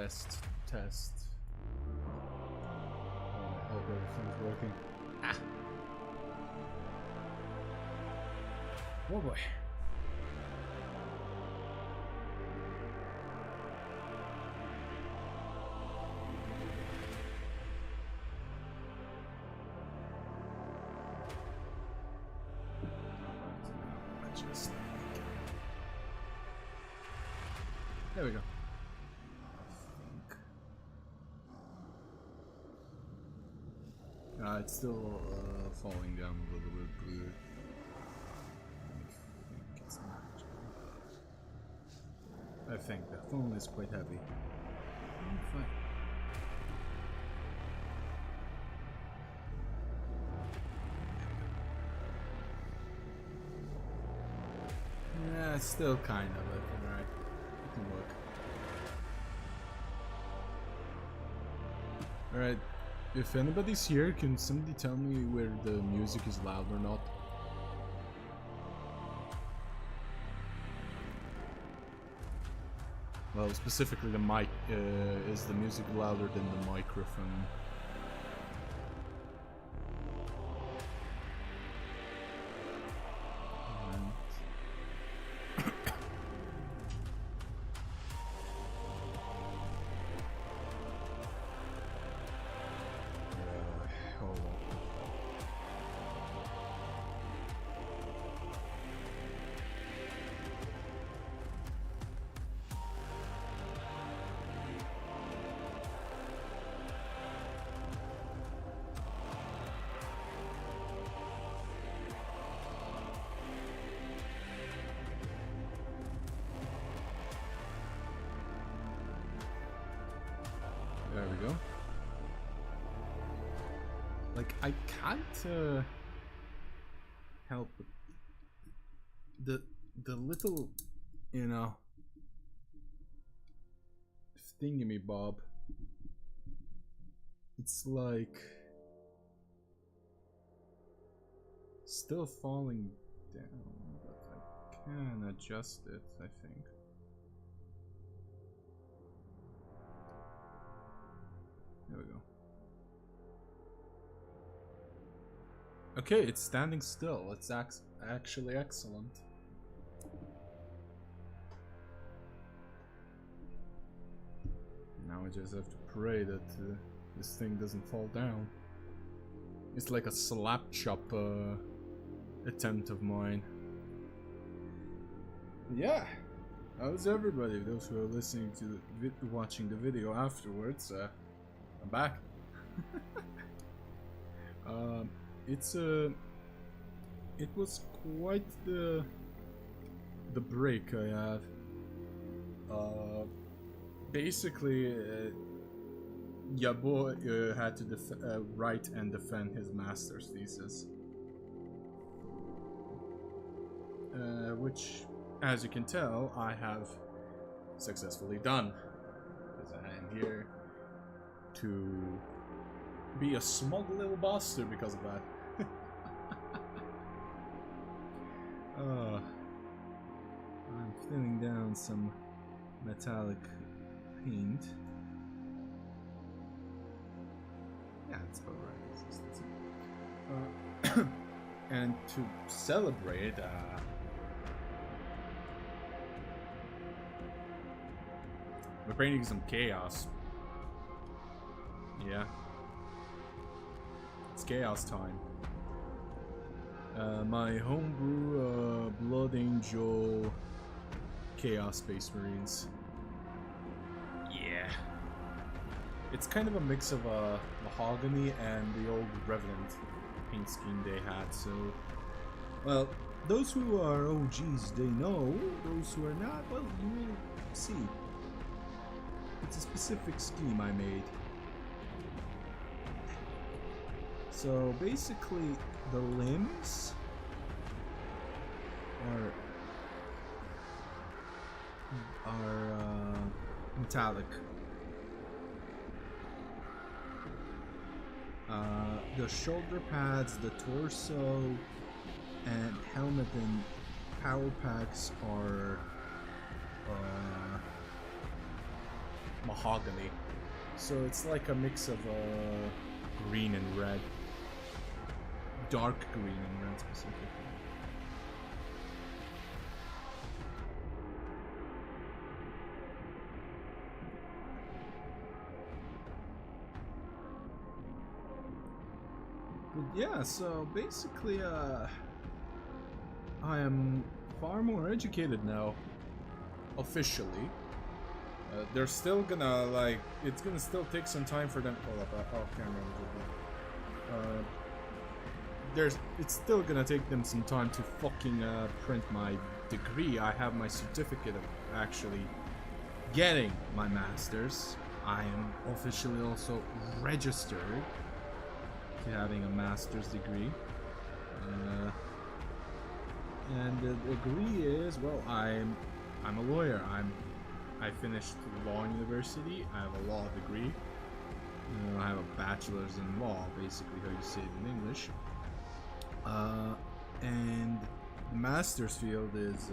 Test. Oh, I hope everything's working. Ah! Oh boy. There we go. It's still falling down a little bit. I think the phone is quite heavy. Fine. Yeah, it's still kind of looking right. It can work. Alright, if anybody's here, can somebody tell me where the music is loud or not? Well, specifically the mic, is the music louder than the microphone? There we go. Like, I can't help it. The little, you know, thingamy-bob. It's like still falling down, but I can adjust it, I think. There we go. Okay, it's standing still. It's actually excellent. Now I just have to pray that this thing doesn't fall down. It's like a slap chop attempt of mine. Yeah. How's everybody? Those who are listening to watching the video afterwards, I'm back. It was quite the break I had. Basically, Yabo had to write and defend his master's thesis, which, as you can tell, I have successfully done, because I am here to be a smug little bastard because of that. I'm thinning down some metallic paint. Yeah, it's about right. And to celebrate, we're painting some chaos. Yeah. It's chaos time. My homebrew Blood Angel Chaos Space Marines. Yeah. It's kind of a mix of mahogany and the old Revenant paint scheme they had, so... Well, those who are OGs, they know. Those who are not, well, you will see. It's a specific scheme I made. So basically, the limbs are metallic. The shoulder pads, the torso, and helmet and power packs are mahogany. So it's like a mix of green and red. Dark green and red specifically. But yeah, so basically, I am far more educated now. Officially. They're still gonna, like, it's gonna still take some time for them. Hold up, I can't remember. It's still gonna take them some time to fucking print my degree. I have my certificate of actually getting my master's. I am officially also registered to having a master's degree. And the degree is, well, I'm a lawyer. I finished law university. I have a law degree. I have a bachelor's in law, basically how you say it in English. And the master's field is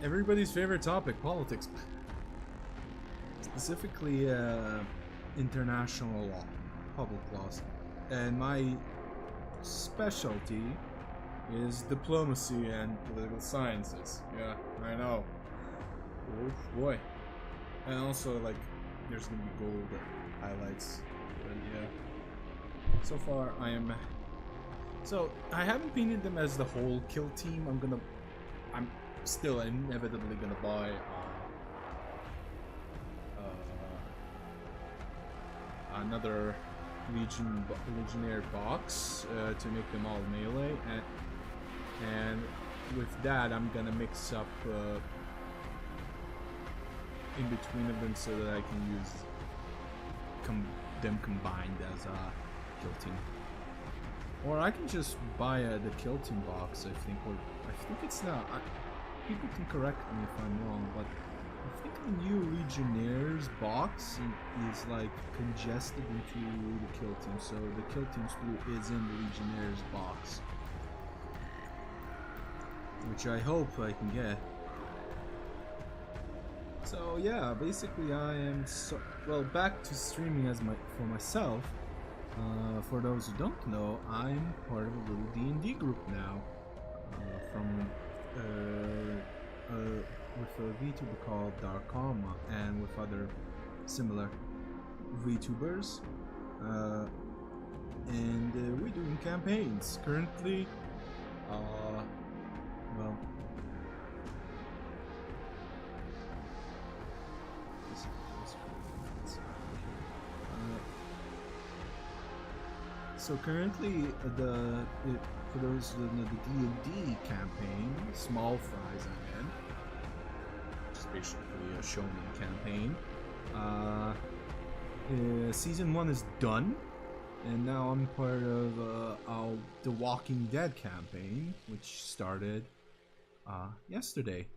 everybody's favorite topic, politics. Specifically, international law, public laws. And my specialty is diplomacy and political sciences. Yeah, I know. Oh boy. And also, like, there's gonna be gold highlights. But yeah. So far, So, I haven't painted them as the whole kill team. I'm still inevitably gonna buy another legionnaire box to make them all melee, and with that I'm gonna mix up in between of them so that I can use them combined as a kill team. Or I can just buy the kill team box, I think, or I think it's not. People can correct me if I'm wrong, but I think the new Legionnaires box is like congested into the kill team, so the kill team spool is in the Legionnaires box, which I hope I can get. So yeah, basically I am back to streaming for myself. For those who don't know, I'm part of a little D&D group now, with a Vtuber called Darkama, and with other similar Vtubers, and we're doing campaigns currently. So currently, for those who don't know, the D&D campaign, Small Fries I'm in, which is basically a shonen campaign. Season 1 is done, and now I'm part of the Walking Dead campaign, which started yesterday.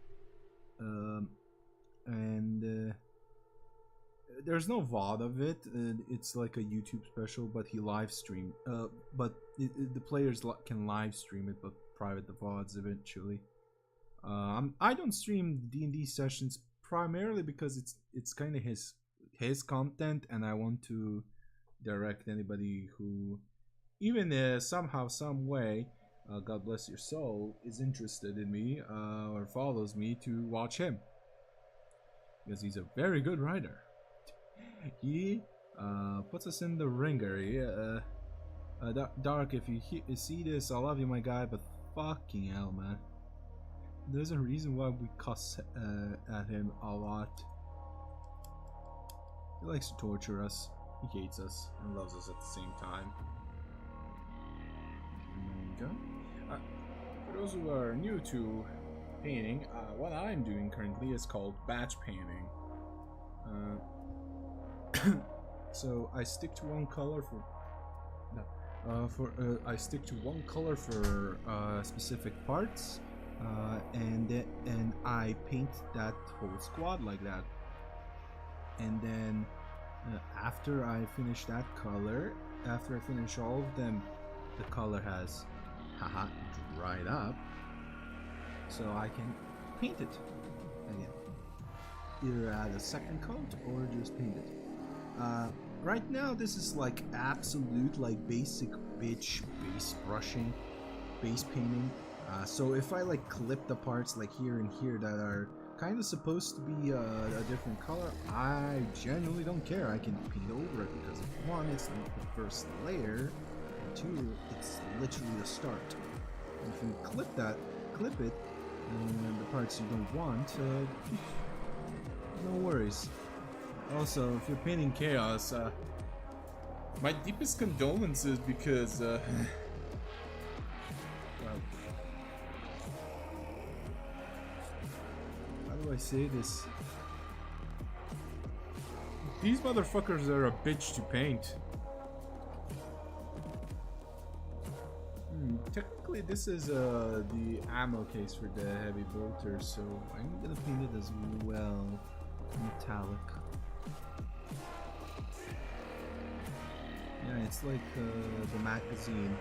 There's no VOD of it. It's like a YouTube special, but he live streamed. The players can live stream it, but private the VODs eventually. I don't stream D&D sessions primarily because it's kind of his content, and I want to direct anybody who, even somehow, some way, God bless your soul, is interested in me or follows me to watch him, because he's a very good writer. He puts us in the ringer. Dark, if you see this, I love you, my guy, but fucking hell, man. There's a reason why we cuss at him a lot. He likes to torture us. He hates us and loves us at the same time. Okay. For those who are new to painting, what I'm doing currently is called batch painting. So I stick to one color I stick to one color for specific parts, and I paint that whole squad like that. And then after I finish that color, after I finish all of them, the color has dried up, so I can paint it again. either add a second coat or just paint it. Right now this is like absolute like basic bitch base brushing, base painting. So if I like clip the parts like here and here that are kind of supposed to be a different color, I genuinely don't care. I can paint over it because one, it's like the first layer, and two, it's literally the start. And if you clip it, and the parts you don't want, no worries. Also, if you're painting Chaos, my deepest condolences because, well, how do I say this? These motherfuckers are a bitch to paint. Technically, this is the ammo case for the heavy bolter, so I'm gonna paint it as well, metallic. Yeah, it's like the magazine.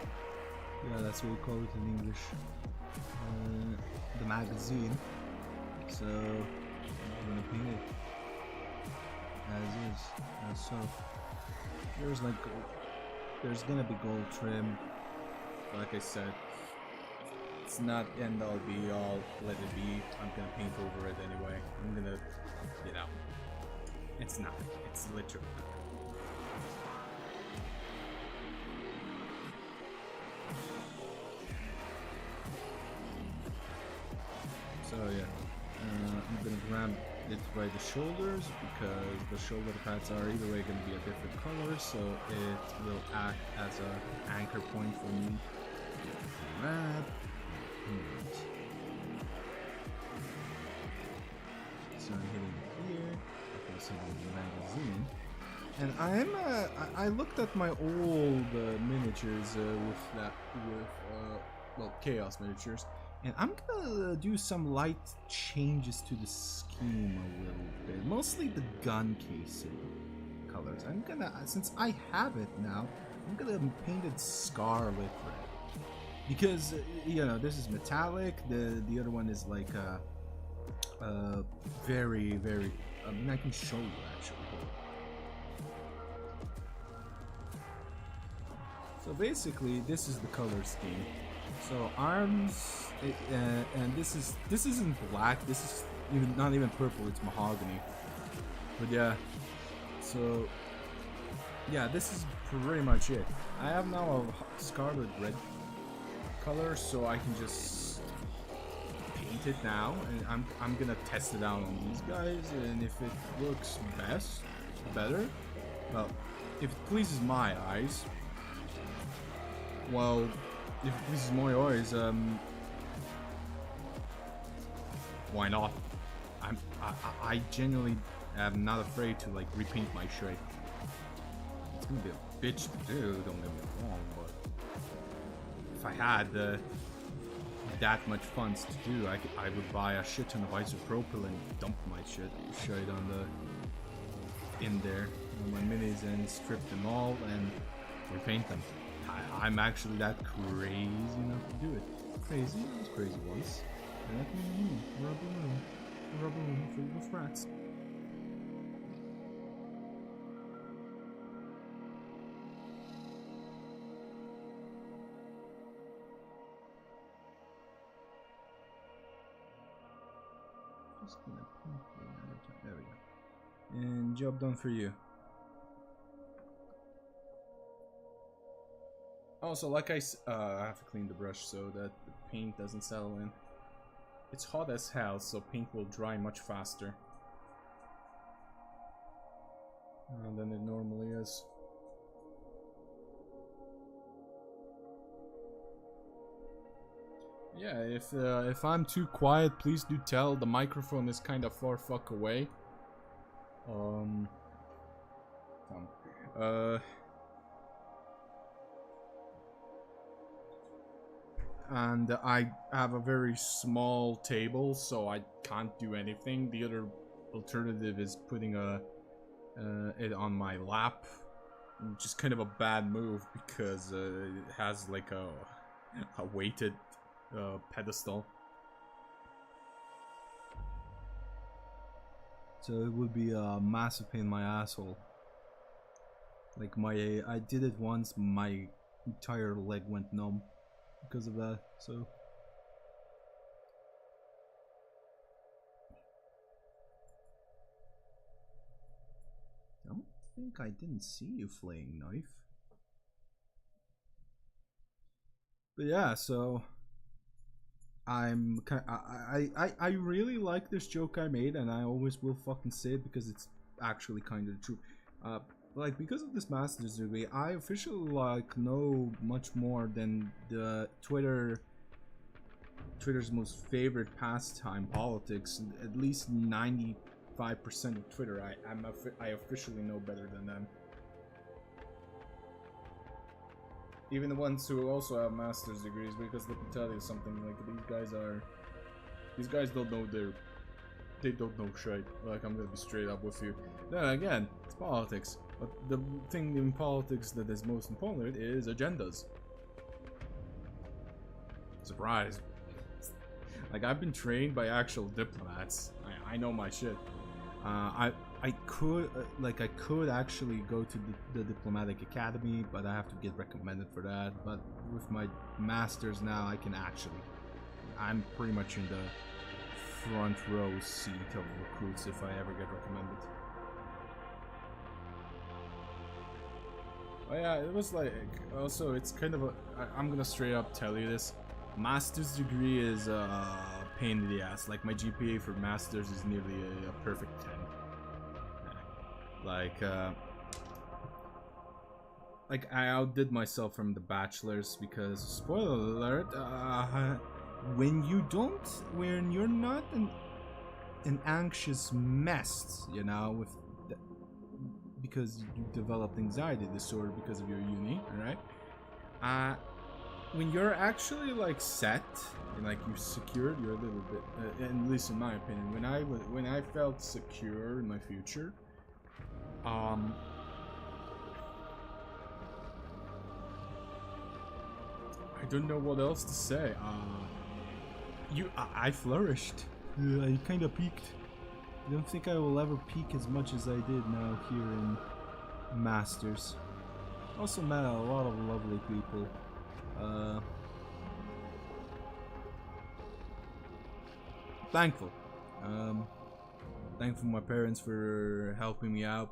Yeah, that's what we call it in English. The magazine. So I'm gonna paint it as is, as so. There's gonna be gold trim. Like I said, it's not end all be all. Let it be. I'm gonna paint over it anyway. I'm gonna, you know, it's not. It's literally not. So yeah, I'm gonna grab it by the shoulders because the shoulder pads are either way gonna be a different color, so it will act as an anchor point for me. Grab. So I'm hitting it here. Okay, so the magazine. And I looked at my old miniatures well, Chaos miniatures. And I'm gonna do some light changes to the scheme a little bit. Mostly the gun casing colors. I'm gonna, since I have it now, I'm gonna paint it scarlet red. Because, you know, this is metallic, the other one is like very, very, I mean, I can show you actually. So basically, this is the color scheme. So arms, and this isn't black. This is not even purple. It's mahogany. But yeah, so yeah, this is pretty much it. I have now a scarlet red color, so I can just paint it now, and I'm gonna test it out on these guys, and if it looks better, well, if it pleases my eyes, well. If it pleases my eyes, why not? I genuinely am not afraid to like repaint my shirt. It's gonna be a bitch to do, don't get me wrong, but if I had that much funds to do, I would buy a shit ton of isopropyl and dump my shirt on in there on my minis and strip them all and repaint them. I'm actually that crazy enough to do it. Crazy? I was crazy once. And that means a rubber room filled with rats. Just gonna paint another time. There we go. And job done for you. Also, like I have to clean the brush so that the paint doesn't settle in. It's hot as hell, so paint will dry much faster than it normally is. Yeah, if I'm too quiet, please do tell. The microphone is kind of far fuck away. And I have a very small table, so I can't do anything. The other alternative is putting it on my lap, which is kind of a bad move because it has like a weighted pedestal. so it would be a massive pain in my asshole. Like I did it once, my entire leg went numb because of that, so. I don't think I didn't see you flaying knife. But yeah, so I really like this joke I made, and I always will fucking say it because it's actually kind of true. Like, because of this master's degree, I officially like know much more than the Twitter's most favorite pastime, politics. At least 95% of Twitter, I officially know better than them. Even the ones who also have master's degrees, because let me tell you something, like, these guys don't know they don't know shit. Like, I'm gonna be straight up with you. Then again, it's politics. But the thing in politics that is most important is agendas. Surprise. Like, I've been trained by actual diplomats. I know my shit. I could actually go to the diplomatic academy, but I have to get recommended for that. But with my masters now, I'm pretty much in the front row seat of recruits if I ever get recommended. Oh yeah, it was like, also it's kind of I'm gonna straight up tell you this. Master's degree is a pain in the ass. Like, my GPA for masters is nearly a perfect 10. Like I outdid myself from the bachelor's because, spoiler alert, when you're not an anxious mess, you know, because you developed anxiety disorder because of your uni, alright? When you're actually like set and like you secured, you're a little bit, at least in my opinion, when I felt secure in my future, I don't know what else to say. I flourished. I kind of peaked. I don't think I will ever peak as much as I did now here in Masters. Also met a lot of lovely people. Thankful. Thankful my parents for helping me out.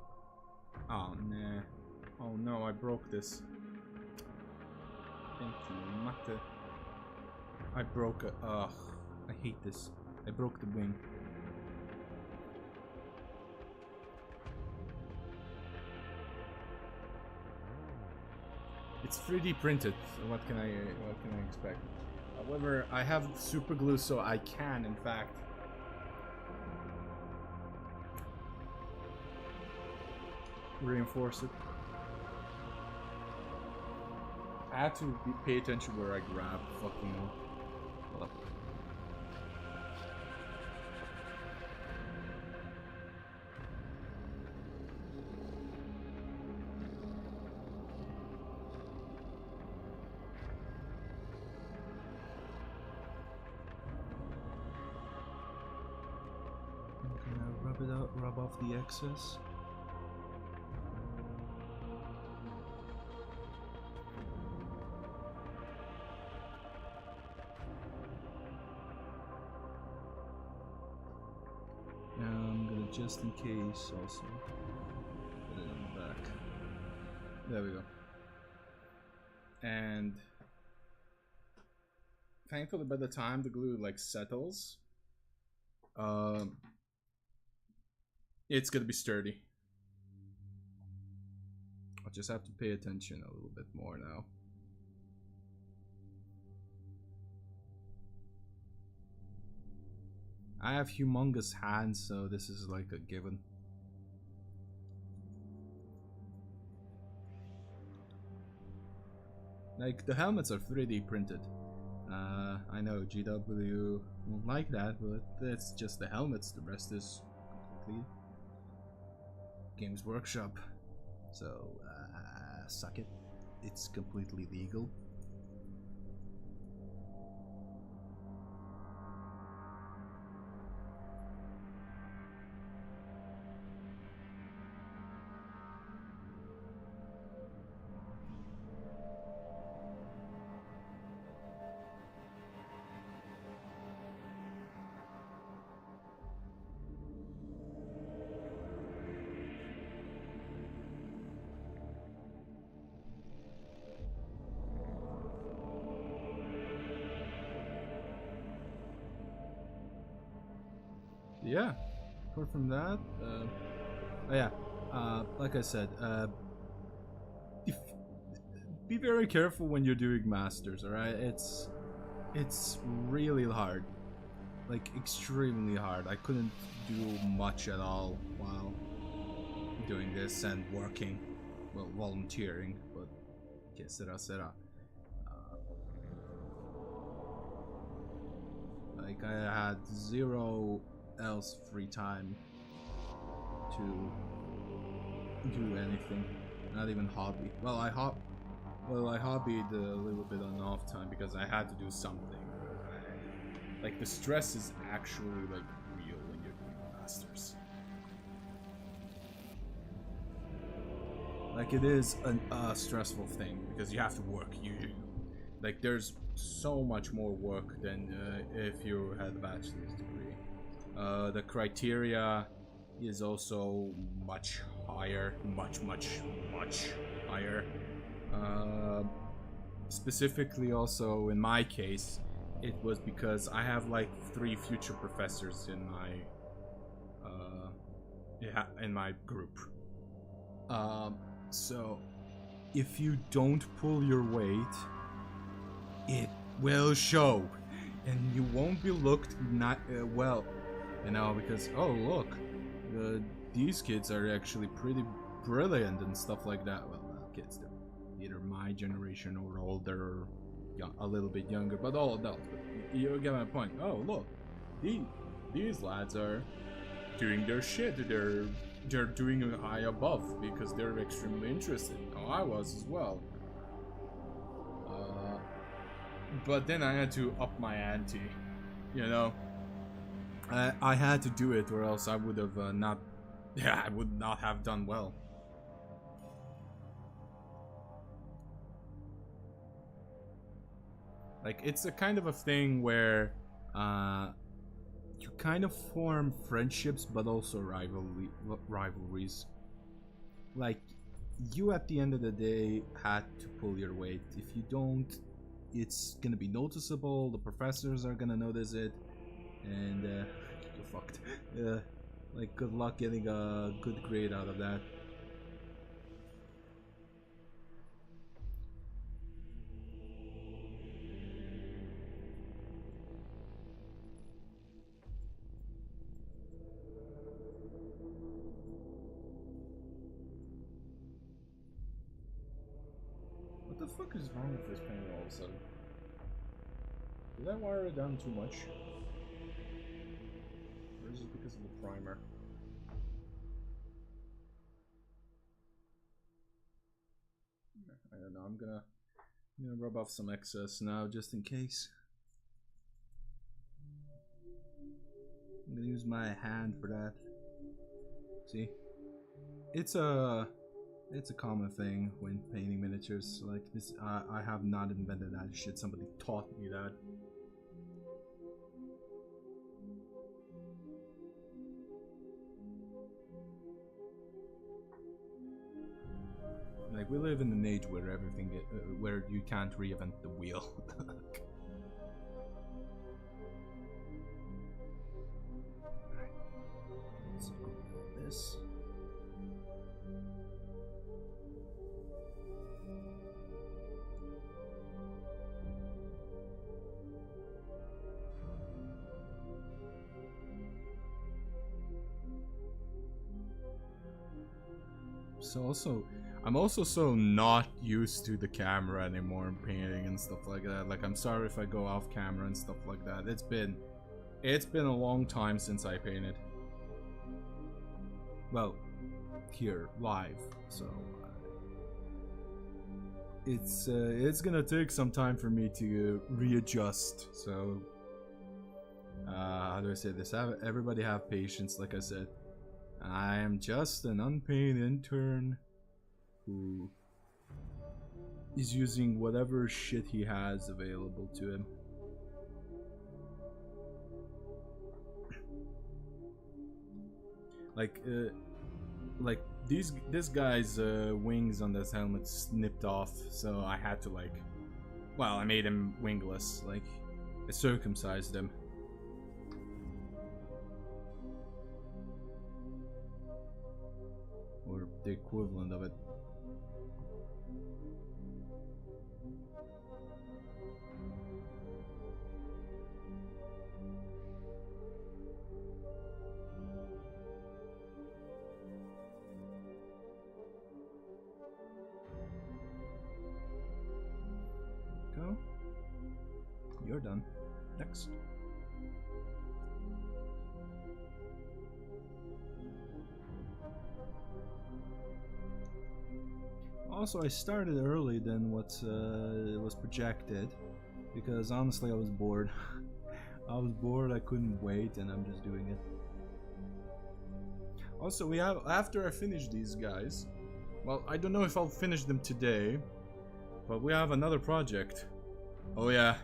Oh nah. Oh no, I broke this. Thank you, Mate. I broke it. Ugh. I hate this. I broke the wing. It's 3D printed. So what can I expect? However, I have super glue, so I can, in fact, reinforce it. I have to pay attention where I grab. Fucking hell. Hold up. I'm gonna rub off the excess. Just in case, also put it on the back. There we go. And thankfully, by the time the glue like settles, it's gonna be sturdy. I'll just have to pay attention a little bit more now. I have humongous hands, so this is like a given. Like, the helmets are 3D printed. I know GW won't like that, but that's just the helmets. The rest is completely Games Workshop. So, suck it. It's completely legal. yeah, apart from that, oh yeah, like I said, be very careful when you're doing masters. All right, it's really hard, like extremely hard. I couldn't do much at all while doing this and working, well, volunteering, but que sera. Like I had zero else free time to do anything, not even hobby. Well, I hobbied a little bit on off time because I had to do something. Like the stress is actually like real when you're doing masters. Like it is a stressful thing because you have to work. Like there's so much more work than if you had a bachelor's degree. The criteria is also much higher, much higher. Specifically, also in my case, it was because I have like 3 future professors in my group. So if you don't pull your weight, it will show, and you won't be looked not well, you know, because oh look, these kids are actually pretty brilliant and stuff like that. Well, kids, they're either my generation or older, or a little bit younger, but all adults. But you get my point. Oh look, these lads are doing their shit. They're doing a high above because they're extremely interested. Oh, I was as well. But then I had to up my ante, you know. I had to do it, or else I would have not. Yeah, I would not have done well. Like it's a kind of a thing where you kind of form friendships, but also rivalries. Like you, at the end of the day, had to pull your weight. If you don't, it's gonna be noticeable. The professors are gonna notice it, and you're fucked. Like good luck getting a good grade out of that. What the fuck is wrong with this painting all of a sudden? Did I wire it down too much? Or is it because of the primer? I don't know, I'm gonna rub off some excess now just in case. I'm gonna use my hand for that. See? It's a common thing when painting miniatures like this. I have not invented that shit. Somebody taught me that. Like we live in an age where everything, where you can't reinvent the wheel. Let's go with this. So I'm also so not used to the camera anymore and painting and stuff like that. Like I'm sorry if I go off camera and stuff like that. It's been a long time since I painted. Well, here live. So it's gonna take some time for me to readjust. So how do I say this? Everybody have patience. Like I said, I am just an unpaid intern who is using whatever shit he has available to him. Like this guy's wings on this helmet snipped off, so I had to I made him wingless. Like I circumcised him. or the equivalent of it. Go. You're done. Next. Also, I started early than what was projected, because honestly I was bored. I couldn't wait, and I'm just doing it. Also, we have, after I finish these guys, well, I don't know if I'll finish them today, but we have another project. Oh yeah.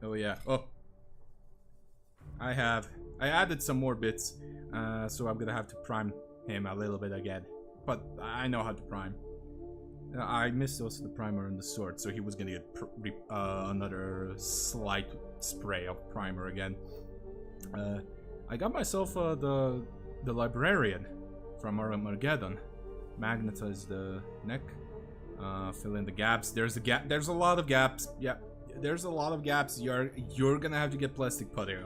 Oh yeah. Oh. I added some more bits, so I'm gonna have to prime him a little bit again. But I know how to prime. I missed also the primer on the sword, so he was gonna get another slight spray of primer again. I got myself the librarian from Armageddon. Magnetize the neck, fill in the gaps. There's a lot of gaps. Yeah, there's a lot of gaps. You're gonna have to get plastic putty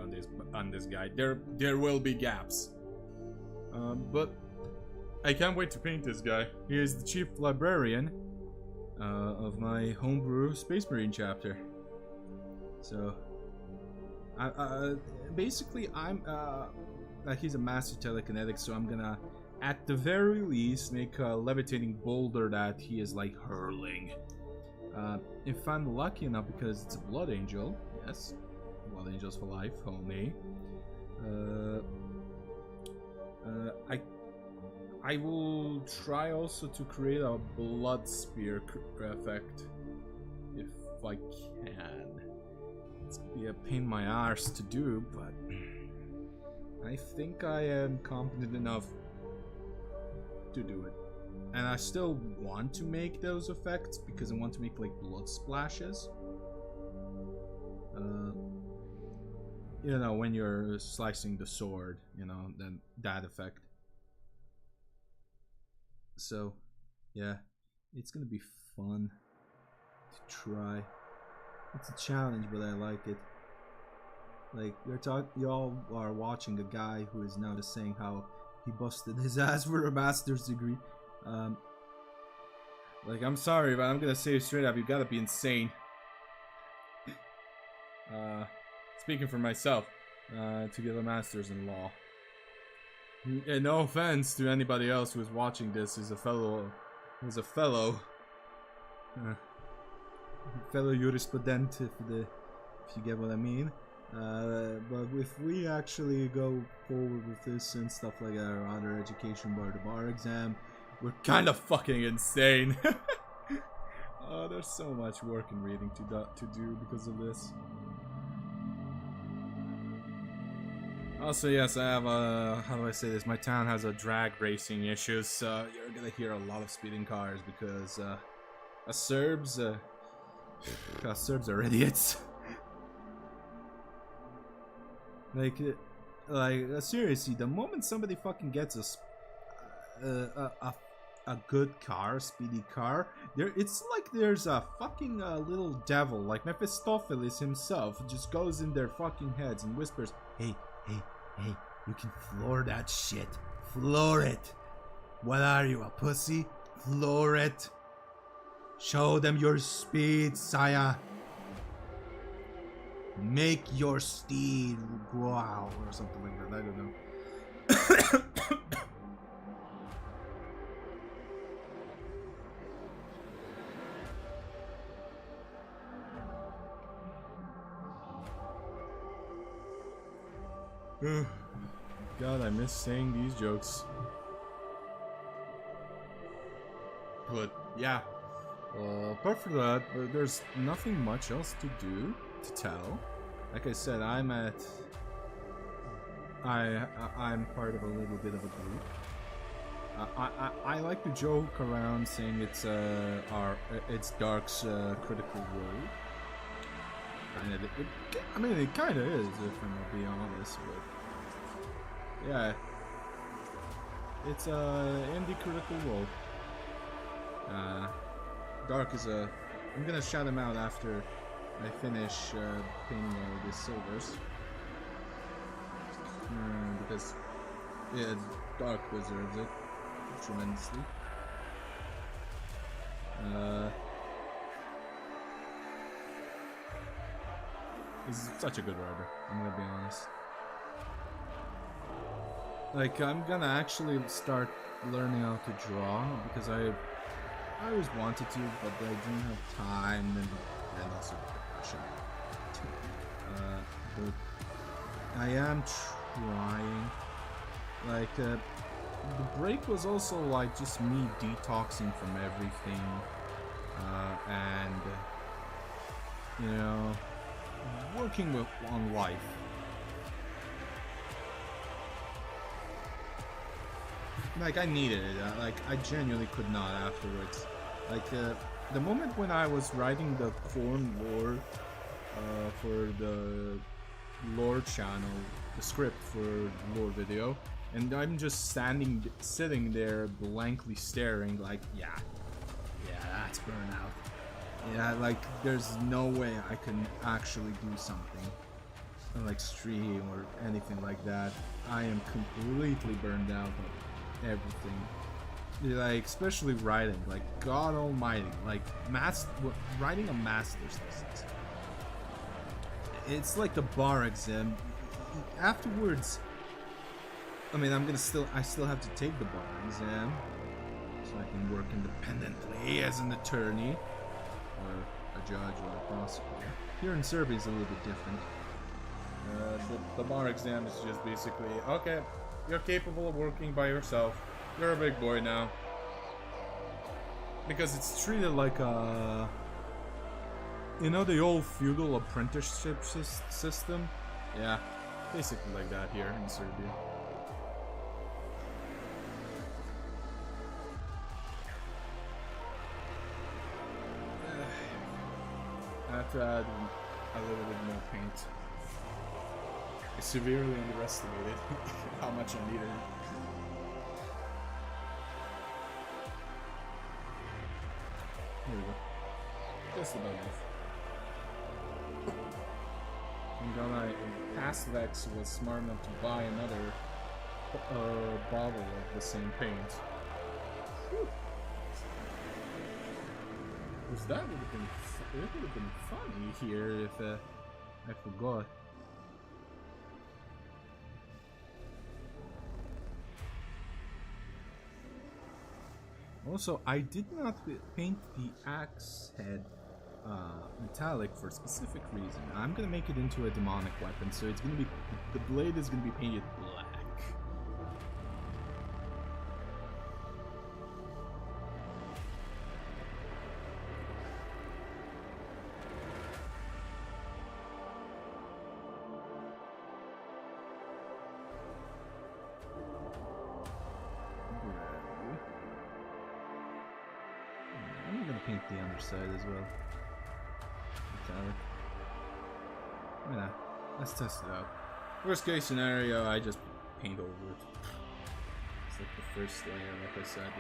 on this guy. There will be gaps. But I can't wait to paint this guy. He is the chief librarian of my homebrew Space Marine chapter. So, basically, he's a master telekinetic, so I'm gonna, at the very least, make a levitating boulder that he is like hurling. If I'm lucky enough, because it's a blood angel, yes, blood angels for life, homie. I will try also to create a blood spear effect, if I can. It's gonna be a pain in my arse to do, but I think I am competent enough to do it. And I still want to make those effects because I want to make like blood splashes. You know, when you're slicing the sword, you know, then that effect. So, yeah, it's gonna be fun to try. It's a challenge, but I like it. Like, y'all are watching a guy who is now just saying how he busted his ass for a master's degree. Like, I'm sorry, but I'm gonna say straight up, you gotta be insane. Speaking for myself, to get a master's in law. And no offense to anybody else who is watching this, who's a fellow jurisprudent, if you get what I mean. But if we actually go forward with this and stuff like our other education bar exam, we're kind of fucking insane. Oh, there's so much work and reading to do because of this. Also, yes, I have how do I say this? My town has a drag racing issues, so you're gonna hear a lot of speeding cars because Serbs are idiots. Like seriously, the moment somebody fucking gets a good car, speedy car, it's like there's a fucking little devil, like Mephistopheles himself, just goes in their fucking heads and whispers, hey, you can floor that shit. Floor it. What are you, a pussy? Floor it. Show them your speed, Saya. Make your steed growl or something like that. I don't know. God, I miss saying these jokes. But yeah, apart from that, there's nothing much else to do, to tell. Like I said, I'm part of a little bit of a group. I like to joke around saying it's Dark's critical role. I mean, it kind of is, if I'm gonna be honest. But yeah, It's in the critical role. Dark is a. I'm gonna shout him out after I finish painting all these silvers. Because yeah, Dark deserves it tremendously. He's such a good writer, I'm gonna be honest. Like, I'm gonna actually start learning how to draw because I always wanted to, but I didn't have time and also passion. But I am trying. Like, the break was also like just me detoxing from everything, and you know, working on life. Like, I needed it. Like, I genuinely could not afterwards. Like, the moment when I was writing the corn lore for the lore channel, the script for the lore video, and I'm just sitting there blankly staring like, yeah, that's burnout. Yeah, like, there's no way I can actually do something like stream or anything like that. I am completely burned out of everything. Like, especially writing, like, God almighty, like, writing a master's thesis. It's like the bar exam. Afterwards, I mean, I still have to take the bar exam, so I can work independently as an attorney, or a judge, or a prosecutor. Here in Serbia, it's a little bit different. The bar exam is just basically, okay, you're capable of working by yourself. You're a big boy now. Because it's treated like a... You know the old feudal apprenticeship system? Yeah, basically like that here in Serbia. I have to add a little bit more paint. I severely underestimated how much I needed. Here we go. Just about enough. And then past Vex was smart enough to buy another bottle of the same paint. Whew. Because that would have been funny here if I forgot. Also, I did not paint the axe head metallic for a specific reason. I'm gonna make it into a demonic weapon, so it's gonna be, the blade is gonna be painted black. Paint the underside as well. Metallic. Why not? Let's test it out. Worst case scenario, I just paint over it. It's like the first layer, like I said,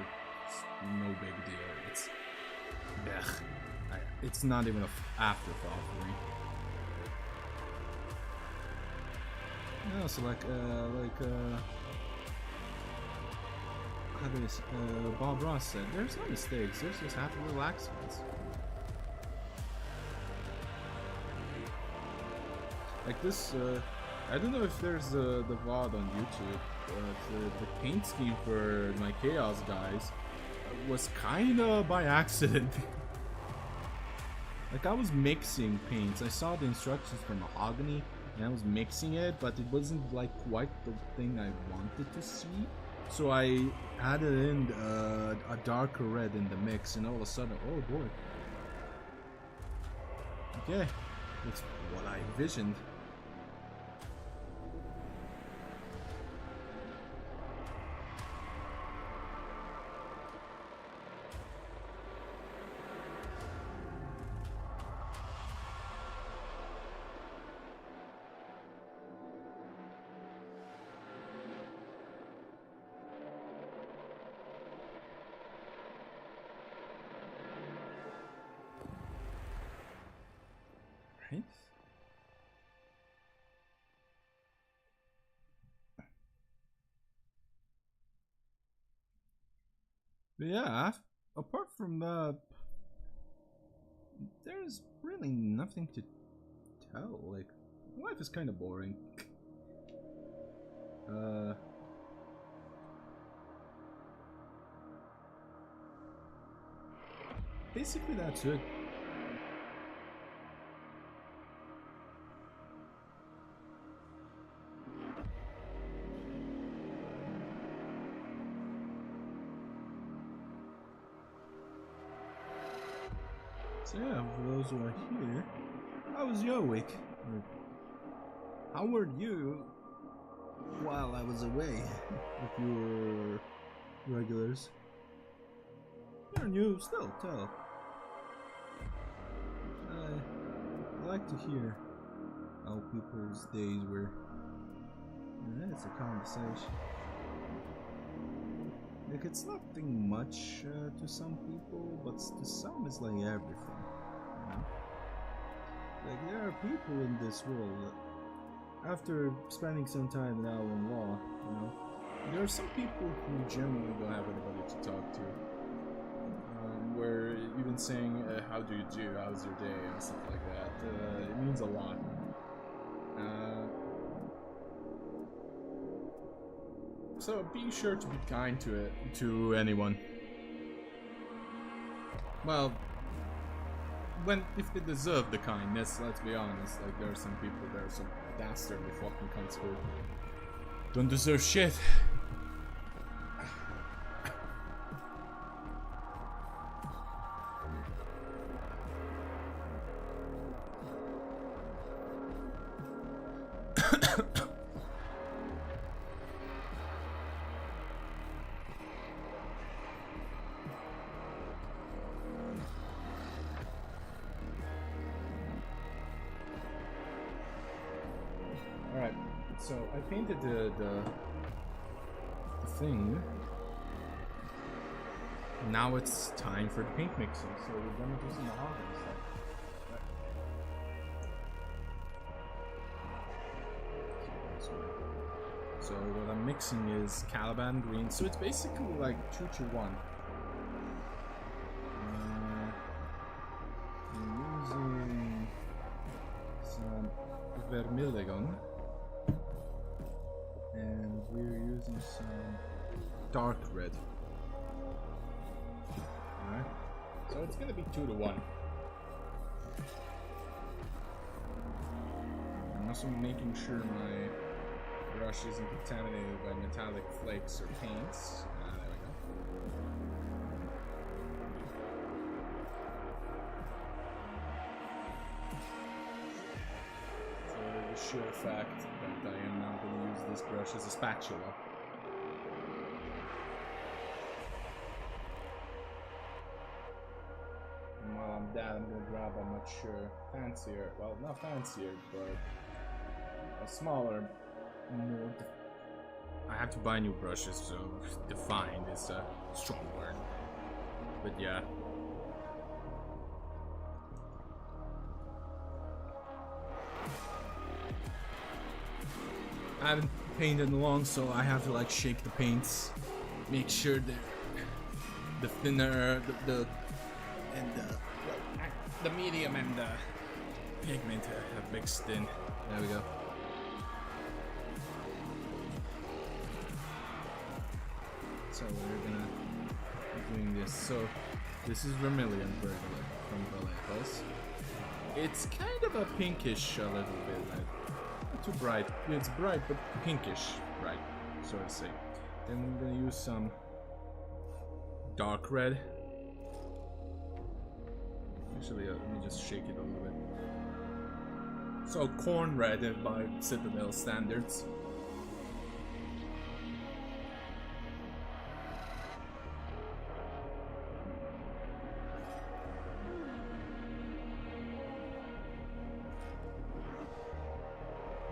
it's no big deal. It's not even an afterthought for me. No, so how do Bob Ross said, there's no mistakes, there's just have to relax ones. Like this, I don't know if there's the VOD on YouTube, but the paint scheme for my Chaos guys was kinda by accident. Like, I was mixing paints, I saw the instructions for Mahogany, and I was mixing it, but it wasn't like quite the thing I wanted to see. So I added in a darker red in the mix, and all of a sudden, oh boy. Okay, that's what I envisioned. Right? But yeah, apart from that, there's really nothing to tell. Like, life is kind of boring. Basically that's it. So yeah, for those who are here, how was your week? Or how were you while I was away with your regulars? You're new, still tell. I like to hear how people's days were. And it's a conversation. Like, it's nothing much to some people, but to some it's like everything. You know? Like, there are people in this world that, after spending some time in Allen Law, you know, there are some people who genuinely don't have anybody to talk to. Where even saying, how do you do, how's your day, and stuff like that, it means a lot. So be sure to be kind to anyone. Well, if they deserve the kindness, let's be honest. Like, there are some people that are some dastardly fucking cunts who don't deserve shit. Alright, so I painted the thing. Now it's time for the paint mixing, so we're gonna do some mahogany stuff. So what I'm mixing is Caliban green, so it's basically like 2 to 1. I'm using some vermilion. And we're using some dark red. Alright. So it's gonna be 2 to 1. I'm also making sure my brush isn't contaminated by metallic flakes or paints. There we go. So the sheer fact that I am now going to use this brush as a spatula. And while I'm done, I'm going to grab a much fancier, well, not fancier, but a smaller, more. I have to buy new brushes, so defined is a strong word. But yeah. I haven't painted in long, so I have to like shake the paints, make sure the thinner, the medium and the pigment have mixed in. There we go. So we're gonna be doing this. So this is vermilion from Vallejo's. It's kind of a pinkish a little bit, like not too bright. It's bright but pinkish bright, so to say. Then we're gonna use some dark red. Actually, let me just shake it a little bit. So corn red by Citadel standards.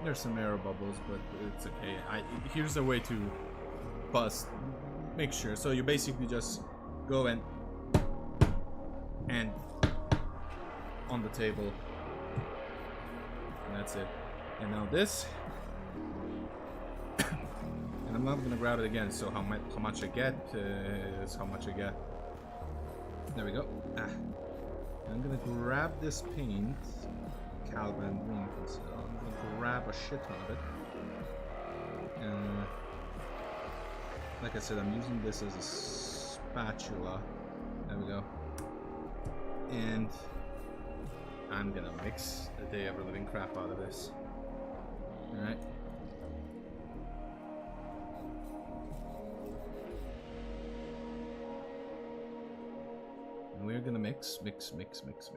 There's some air bubbles, but it's okay. Here's a way to bust. Make sure. So you basically just go and on the table, That's it. And now this. And I'm not gonna grab it again, so how much I get is how much I get. There we go. I'm gonna grab this paint. Calvin green. So I'm gonna grab a shit ton of it. Like I said, I'm using this as a spatula. There we go. And I'm gonna mix the day ever living crap out of this. Alright. And we're gonna mix. What was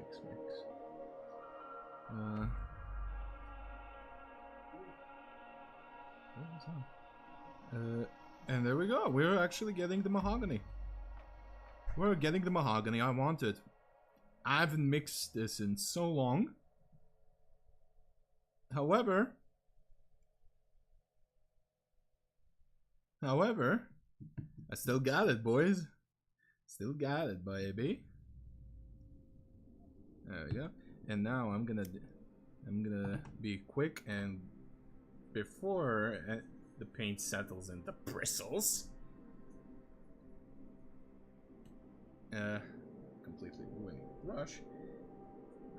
that? And there we go. We're actually getting the mahogany. We're getting the mahogany I wanted. I haven't mixed this in so long. However, I still got it, boys. Still got it, baby. There we go. And now I'm gonna be quick, and before the paint settles into bristles, completely ruining the brush,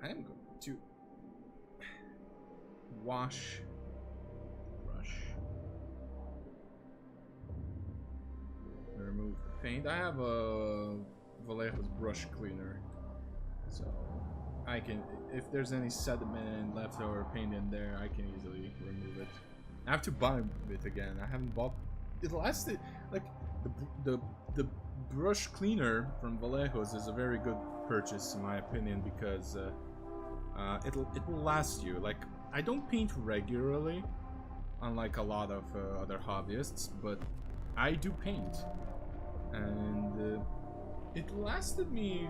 I am going to wash the brush, remove the paint. I have a Vallejo's brush cleaner, so I can, if there's any sediment left or paint in there, I can easily remove it. I have to buy it again. I haven't bought it. Lasted like the brush cleaner from Vallejo's is a very good purchase in my opinion, because it will last you. Like, I don't paint regularly, unlike a lot of other hobbyists, but I do paint, and it lasted me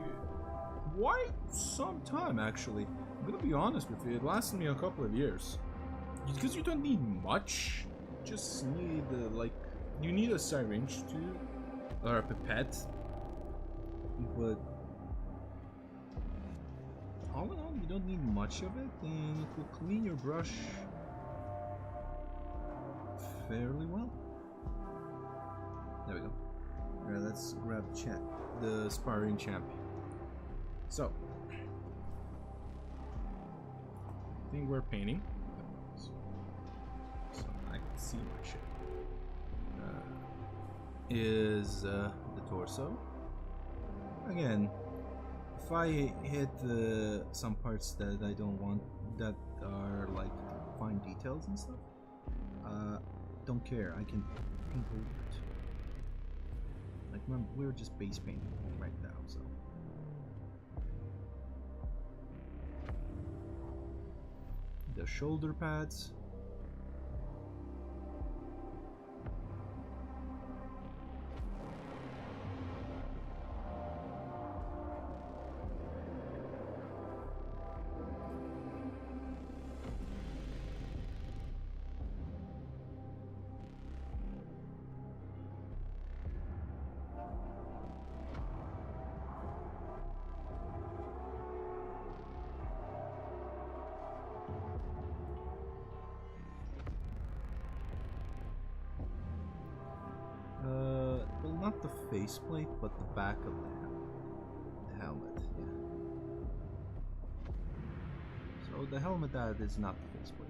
quite some time actually. I'm gonna be honest with you, it lasted me a couple of years. Because you don't need much, you just need like, you need a syringe too, or a pipette, but all in all, you don't need much of it, and it will clean your brush fairly well. There we go. Alright, let's grab the sparring champ. So, I think we're painting. So I can see my shit. Is the torso. Again, if I hit some parts that I don't want, that are like fine details and stuff, don't care, I can paint over it. Like, remember, we're just base painting right now, so. The shoulder pads. Well, not the faceplate, but the back of the helmet, yeah. So the helmet, that is not the faceplate.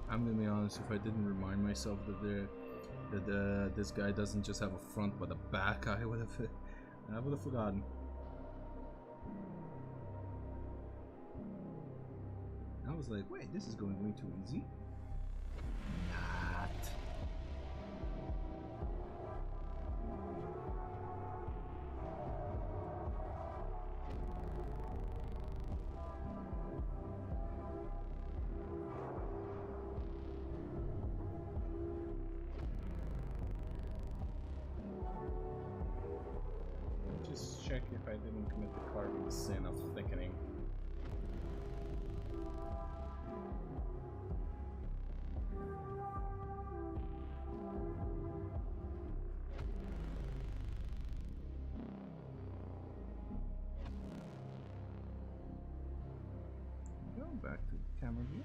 I'm gonna be honest, if I didn't remind myself that this guy doesn't just have a front but a back, I would have forgotten. I was like, wait, this is going way too easy. Not. I didn't commit the carving sin of thickening. Go back to the camera view.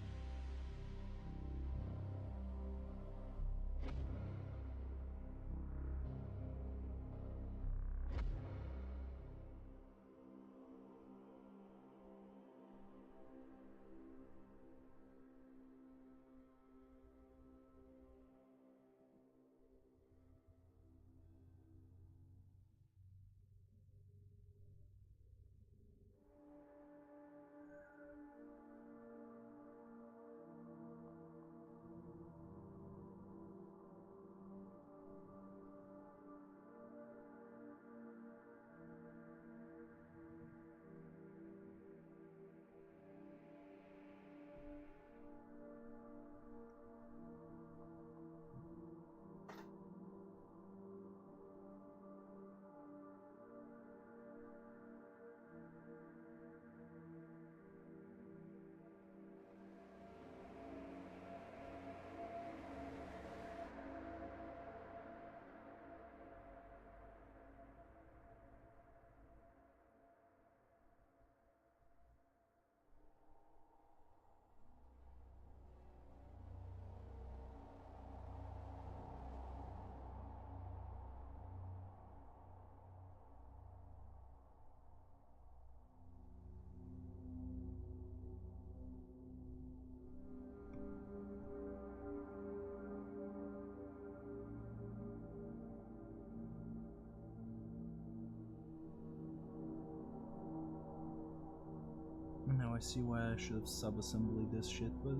Now I see why I should have sub-assembled this shit, but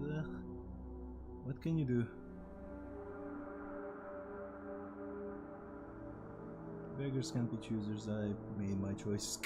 what can you do? Beggars can't be choosers. I made my choice.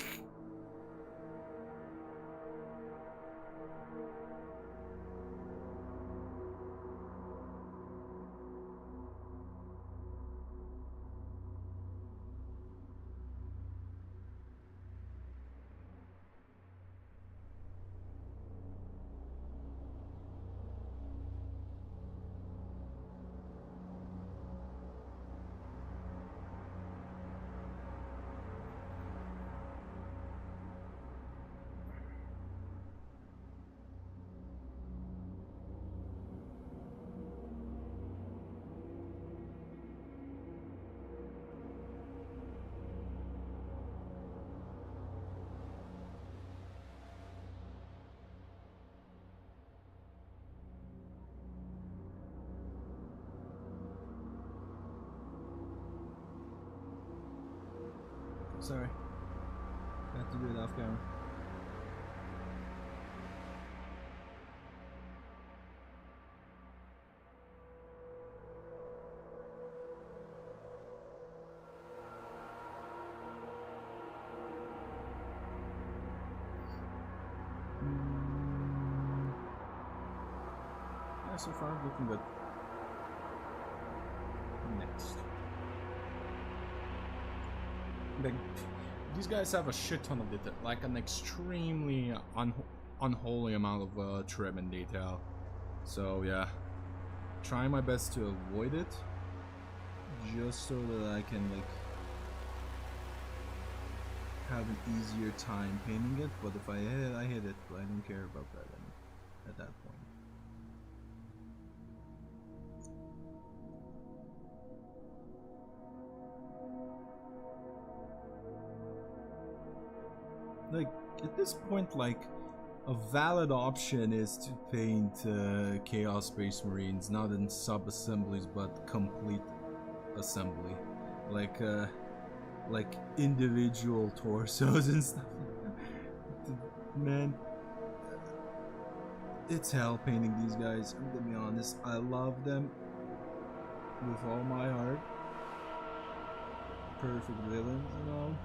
Sorry. I have to do it off camera. Yeah, so far looking good. Next. These guys have a shit ton of detail, like an extremely unholy amount of trim and detail. So yeah, trying my best to avoid it, just so that I can like have an easier time painting it. But if I hit it, I hit it. But I don't care about that at that point. Like, at this point, like, a valid option is to paint Chaos Space Marines, not in sub-assemblies, but complete assembly. Like individual torsos and stuff. Man, it's hell painting these guys, I'm gonna be honest. I love them with all my heart. Perfect villains, you know?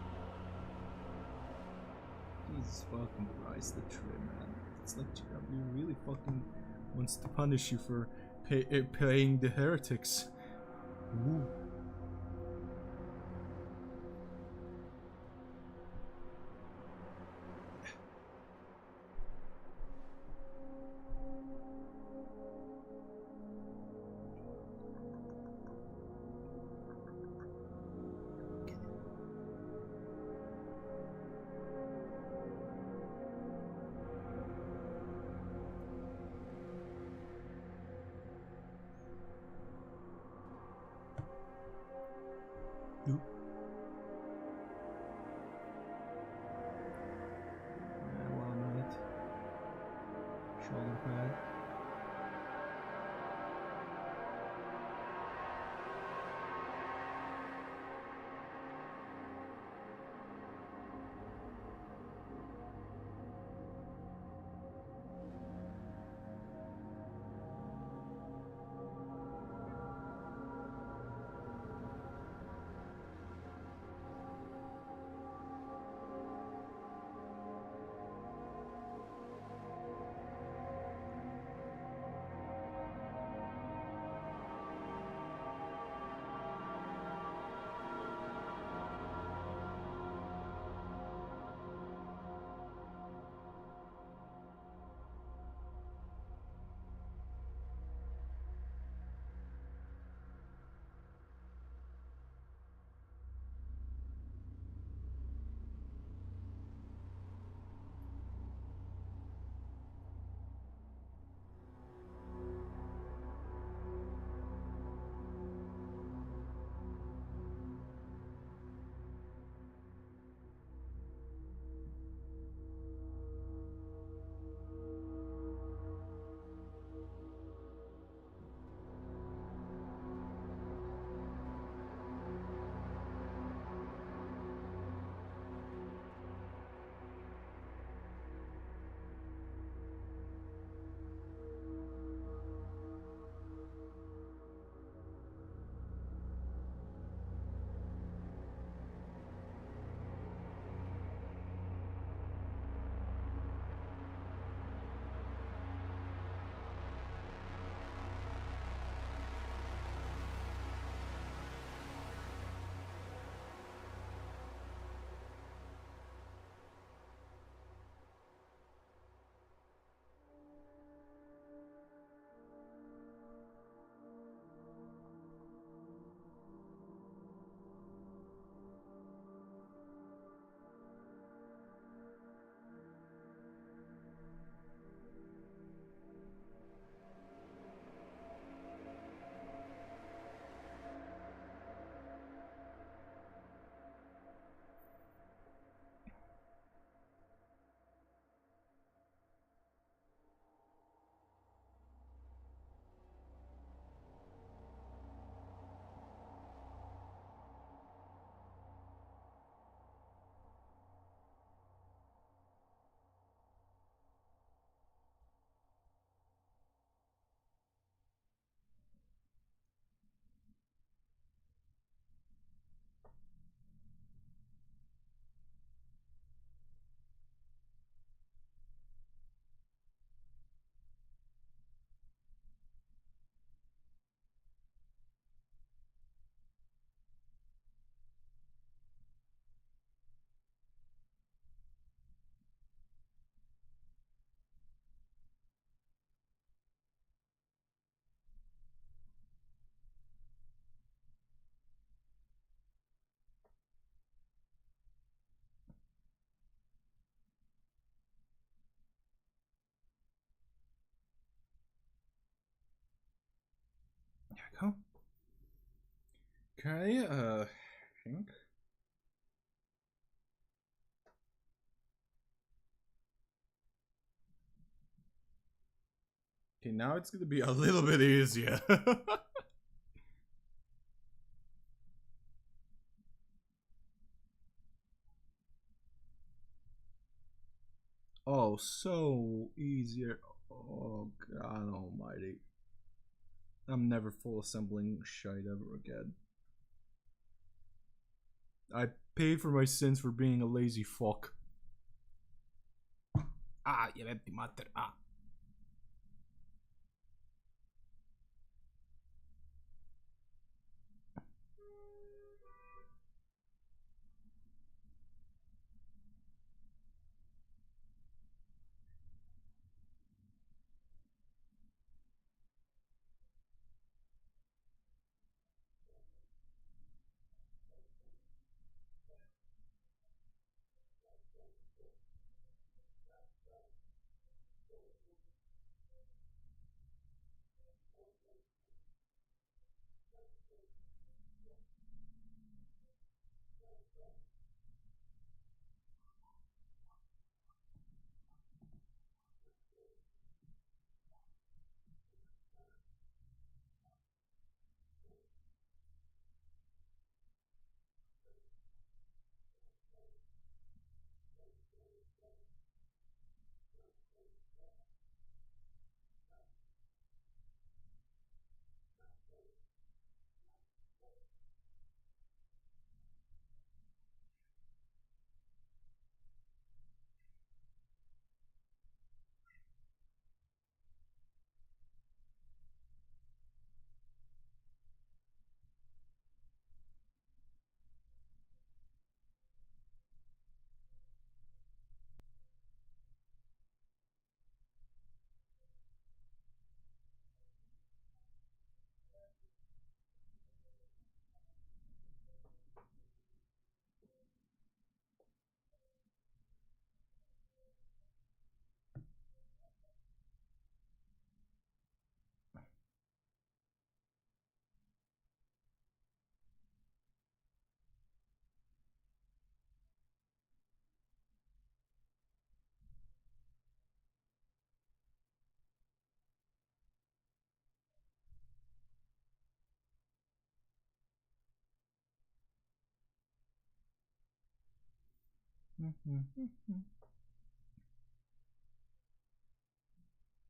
Jesus fucking Christ, the trim, man. It's like GW really fucking wants to punish you for paying the heretics. Ooh. do. One minute. Shoulder pad. There we go. Okay, I think. Okay, now it's gonna be a little bit easier. Oh, so easier. Oh, God almighty. I'm never full assembling shite ever again. I paid for my sins for being a lazy fuck. Ah, eventi matter. Ah.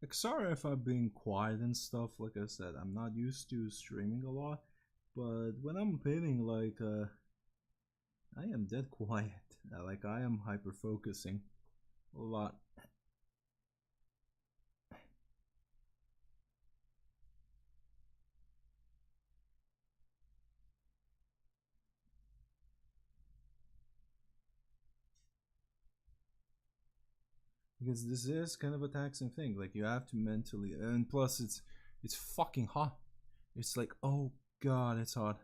Like, sorry if I've been quiet and stuff. Like I said, I'm not used to streaming a lot, but when I'm painting, like, I am dead quiet. Like, I am hyper focusing a lot. Because this is kind of a taxing thing. Like, you have to mentally, and plus it's fucking hot. It's like, oh god, it's hot.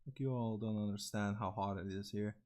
Like, you all don't understand how hot it is here.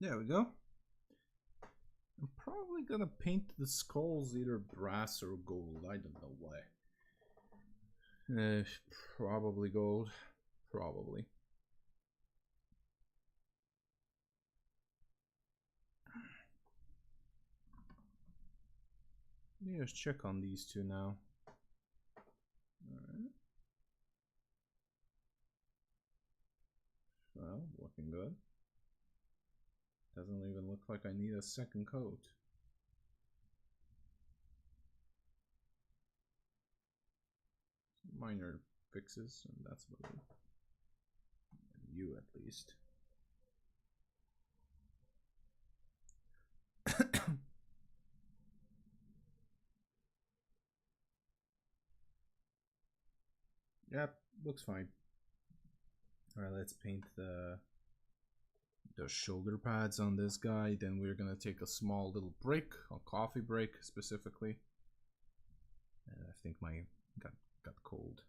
There we go. I'm probably gonna paint the skulls either brass or gold. I don't know why. Probably gold. Probably. Yeah, let's check on these two now. Alright. Well, looking good. Doesn't even look like I need a second coat. Minor fixes, and that's about it. And you, at least. Yep, looks fine. Alright, let's paint the shoulder pads on this guy. Then we're gonna take a small little break, a coffee break specifically. And I think my got cold.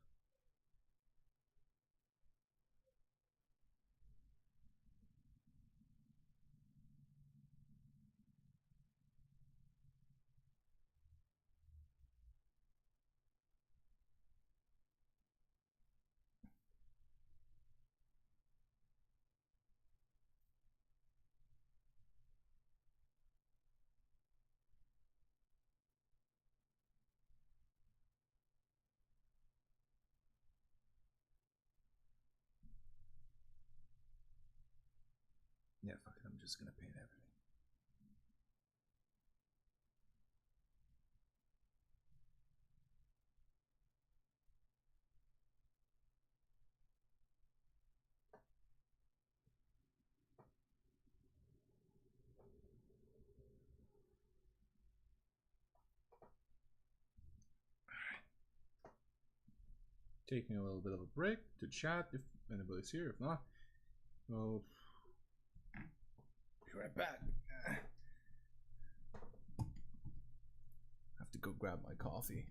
Yeah, fuck it, I'm just gonna paint everything. Taking a little bit of a break to chat if anybody's here. If not, well, be right back. Have to go grab my coffee.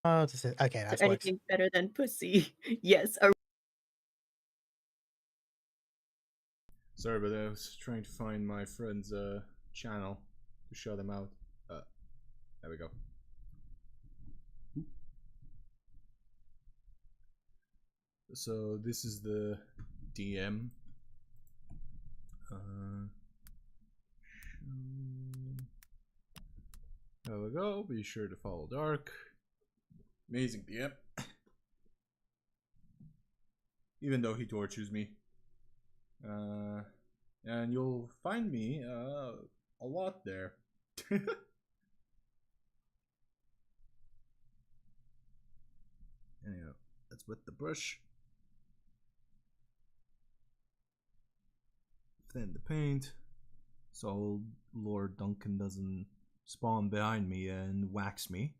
Okay, Is that there works. anything better than pussy? Yes. A Sorry, but I was trying to find my friend's channel to shout him out. There we go. So this is the DM. There we go. Be sure to follow Dark. Amazing DM. Even though he tortures me. And you'll find me a lot there. Anyhow, let's wet the brush. Thin the paint. So Lord Duncan doesn't spawn behind me and wax me.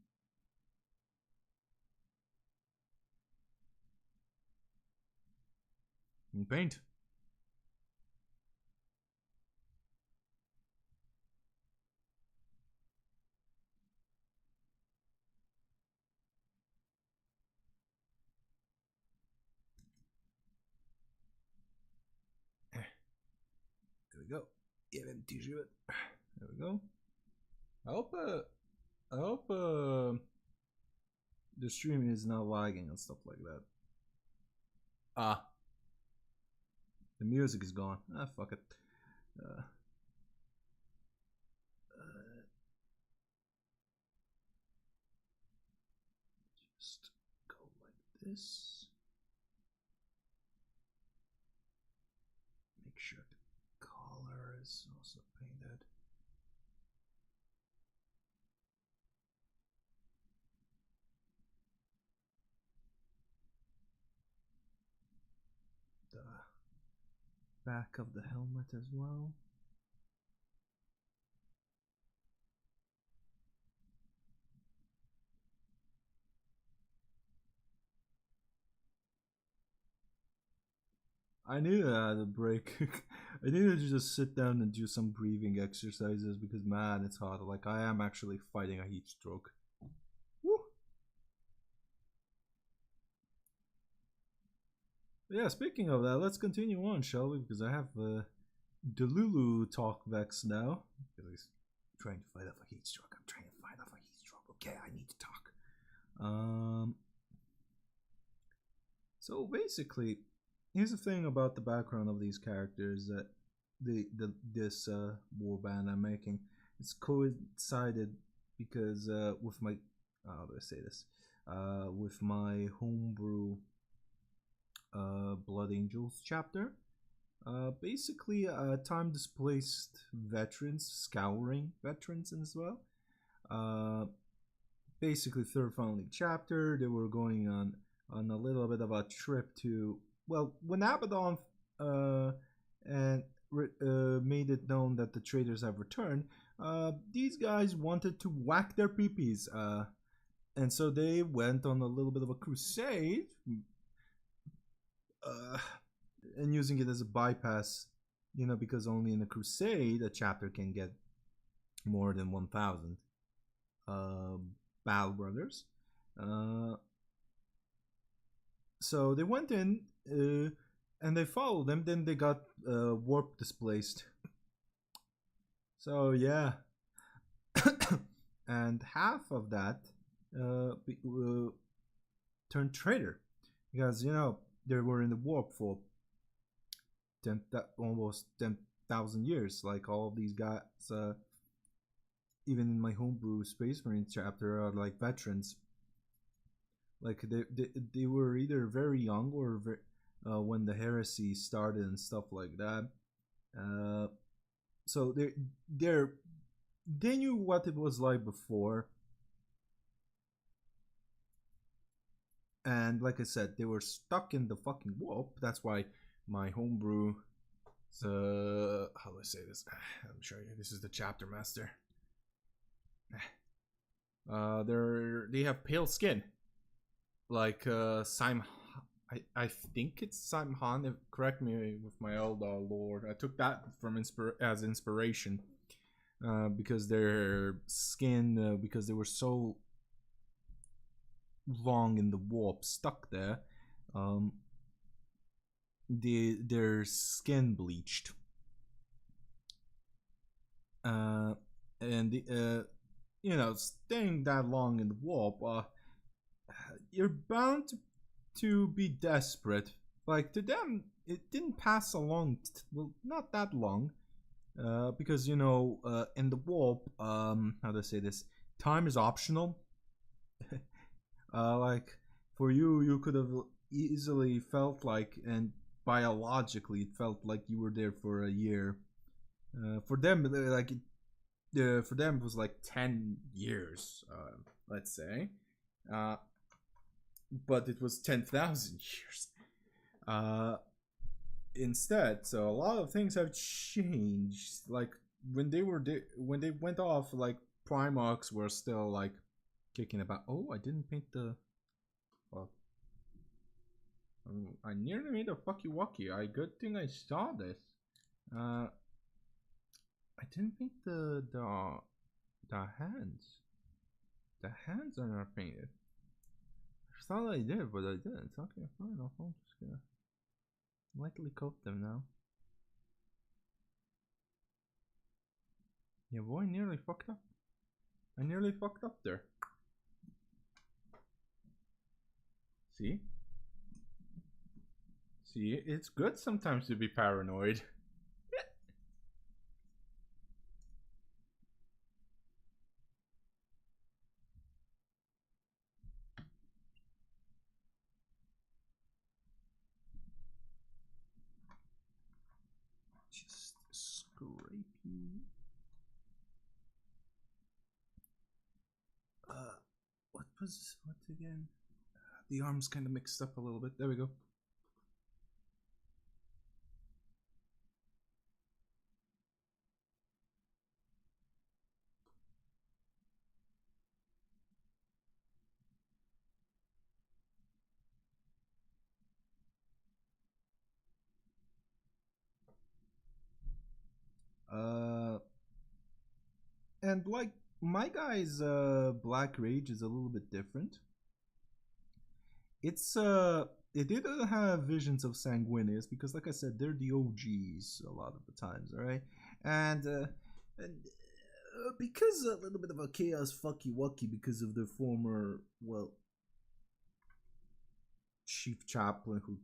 And paint. There we go. There we go. I hope the stream is not lagging and stuff like that. The music is gone. Fuck it. Just go like this. Make sure the color is also painted. The back of the helmet as well. I need a break. I need to just sit down and do some breathing exercises because man, it's hard. Like I am actually fighting a heat stroke. Woo! Yeah, speaking of that, let's continue on, shall we? Because I have Delulu talk Vex now. Because he's trying to fight off a heat stroke. I'm trying to fight off a heat stroke. Okay, I need to talk. So basically, here's the thing about the background of these characters that this warband I'm making. It's coincided because with my how do I say this? With my homebrew Blood Angels chapter. Basically, time displaced veterans, scouring veterans as well. Basically, third founding chapter. They were going on a little bit of a trip to when Abaddon and made it known that the traders have returned. These guys wanted to whack their peepees, and so they went on a little bit of a crusade. And using it as a bypass, because only in a crusade a chapter can get more than 1,000 battle brothers. So they went in and they followed them. Then they got warp displaced. So yeah, and half of that turned traitor because they were in the warp for almost 10,000 years. Like all of these guys, even in my homebrew Space Marine chapter, are like veterans. Like they were either very young or when the heresy started and stuff like that. So they knew what it was like before. And like I said, they were stuck in the fucking warp. That's why my homebrew, how do I say this? Let me show you. This is the chapter master. They have pale skin, like Simon. I think it's Simon Han. Correct me with my old lore. I took that from as inspiration because their skin, because they were so long in the warp, stuck there, their skin bleached. And you know, staying that long in the warp, you're bound to be desperate. Like, to them, it didn't pass a long, well, not that long, because, you know, in the warp, how do I say this? Time is optional. Like, for you, you could have easily felt like, and biologically, it felt like you were there for a year. For them, like, for them, it was like 10 years, let's say. But it was 10,000 years. Instead, so a lot of things have changed. Like, when they went off, like, Primarchs were still like kicking about. Oh, I didn't paint the. Well, I nearly made a fucky wucky. Good thing I saw this. I didn't paint the hands. The hands are not painted. I thought I did, but I didn't. Okay, fine. I'm just gonna lightly coat them now. Yeah, boy, nearly fucked up. I nearly fucked up there. See? See, it's good sometimes to be paranoid. Just scrape you. What again? The arm's kind of mixed up a little bit. There we go. And like my guy's Black Rage is a little bit different. It's it didn't have visions of Sanguinius because, like I said, they're the OGs a lot of the times, alright? And because a little bit of a chaos fucky wucky because of the former, well, chief chaplain who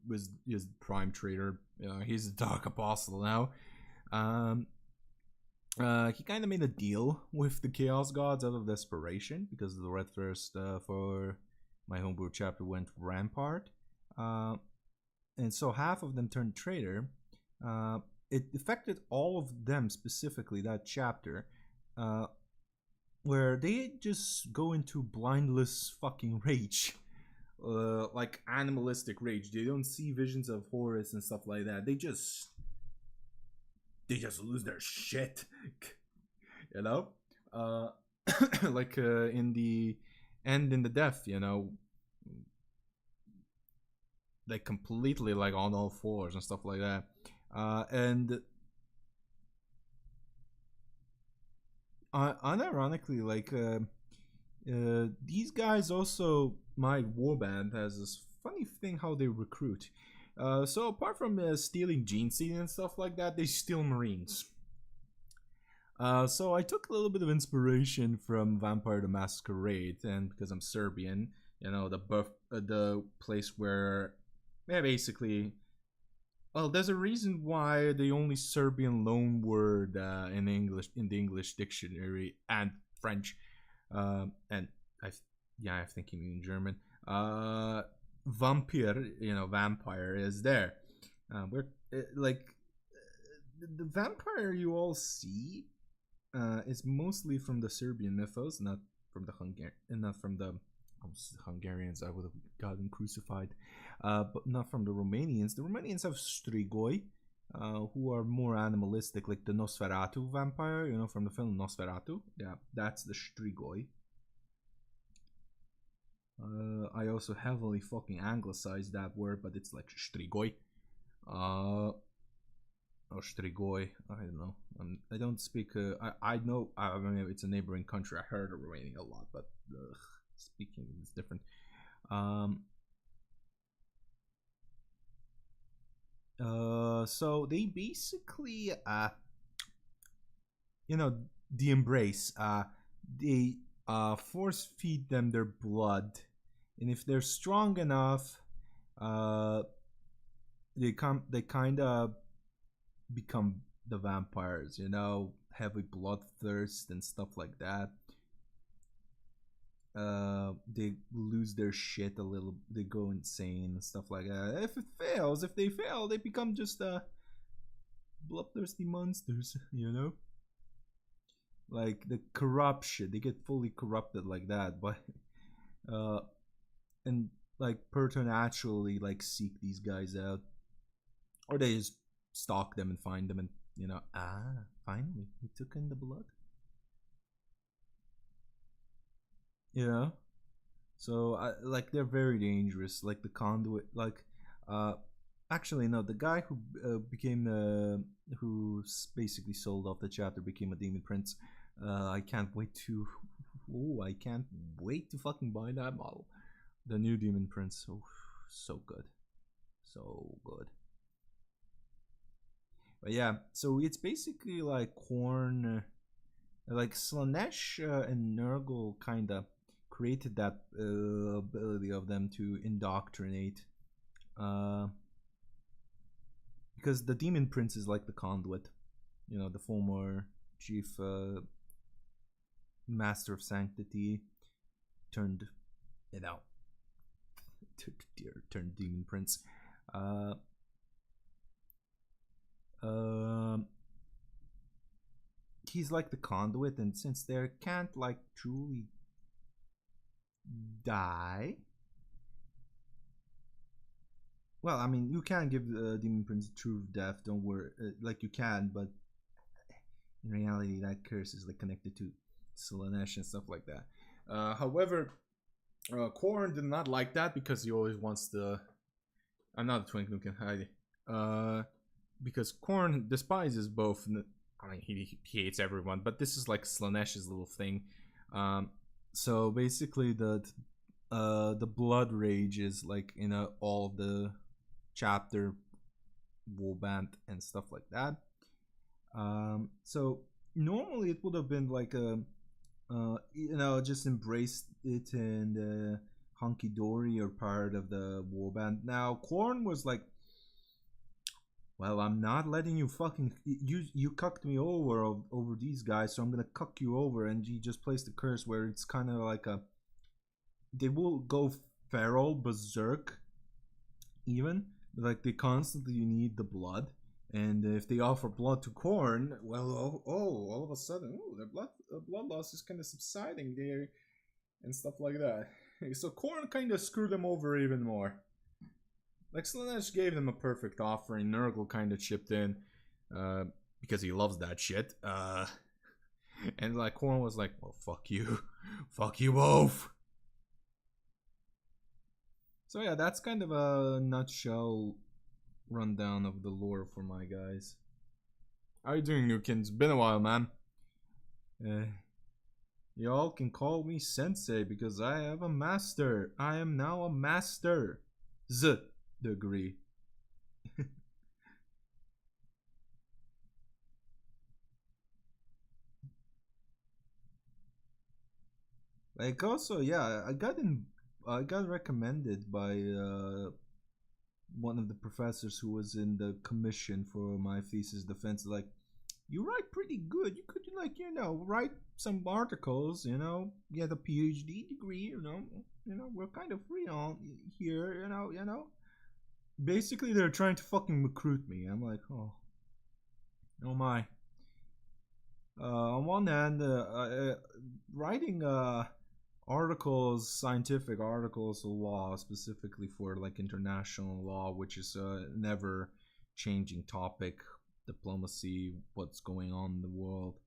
was his prime trader. He's a dark apostle now. He kind of made a deal with the Chaos Gods out of desperation because the Red Thirst for my homebrew chapter went Rampart. And so half of them turned traitor. It affected all of them specifically, that chapter, where they just go into blindless fucking rage. Like animalistic rage. They don't see visions of Horus and stuff like that. They just lose their shit. You know? Like in the end in the death, you know, like completely like on all fours and stuff like that. And unironically, like these guys also, my warband has this funny thing how they recruit. So apart from stealing gene seed and stuff like that, they steal Marines. So I took a little bit of inspiration from Vampire the Masquerade, and because I'm Serbian, you know, the place where, yeah, basically, well, there's a reason why the only Serbian loan word in the English dictionary and French, and I think you mean German. Vampire, you know, vampire is there. We're like the vampire you all see is mostly from the Serbian mythos, not from the Hungarians. I would have gotten crucified, but not from the Romanians. The Romanians have strigoi, who are more animalistic, like the Nosferatu vampire, you know, from the film Nosferatu. Yeah, that's the strigoi. I also heavily fucking anglicized that word, but it's like strigoi. Or strigoi. I don't know. I don't speak. I know. I mean, it's a neighboring country. I heard of Romania a lot, but speaking, it's different. So they basically, you know, the embrace. They force feed them their blood, and if they're strong enough, they kind of become the vampires. You know, heavy bloodthirst and stuff like that. They lose their shit a little. They go insane and stuff like that. If they fail, they become just bloodthirsty monsters. You know, like the corruption. They get fully corrupted like that, but and like preternaturally like seek these guys out, or they just stalk them and find them, and finally we took in the blood. You know, so like they're very dangerous. Like the conduit, like actually no, the guy who became who basically sold off the chapter became a demon prince. I can't wait to. Oh, I can't wait to fucking buy that model. The new demon prince. Oh, so good, so good. But yeah, so it's basically like Korn, like Slanesh and Nurgle kind of created that ability of them to indoctrinate, because the demon prince is like the conduit, you know, the former chief master of sanctity turned, you know, turned demon prince. He's like the conduit, and since they can't like truly die, well, I mean, you can give demon prince true death, don't worry, like you can, but in reality that curse is like connected to Slanesh and stuff like that. However, Korn did not like that, because he always wants the not the Twink Nukem hide, because Korn despises both. I mean, he hates everyone, but this is like Slanesh's little thing. So basically, the blood rage is like in all of the chapter warband and stuff like that. So normally it would have been like a just embraced it and hunky dory or part of the warband. Now Korn was like, well, I'm not letting you fucking you cucked me over these guys, so I'm gonna cuck you over, and he just placed the curse where it's kind of like they will go feral, berserk, even like they constantly need the blood, and if they offer blood to Korn, well, all of a sudden, their blood loss is kind of subsiding there, and stuff like that. So Korn kind of screwed them over even more. Like Slanesh gave them a perfect offering. Nurgle kind of chipped in because he loves that shit. And like Korn was like, well, fuck you. Fuck you both. So yeah, that's kind of a nutshell rundown of the lore for my guys. How you doing, Nukin? It's been a while, man. Y'all can call me sensei because I have a master. I am now a master. Degree. Like also, yeah, I got recommended by one of the professors who was in the commission for my thesis defense. Like, you write pretty good. You could write some articles. Get a PhD degree. We're kind of free on here. Basically, they're trying to fucking recruit me. I'm like, oh my. On one hand, writing articles, scientific articles of law, specifically for like international law, which is a never changing topic, diplomacy, what's going on in the world.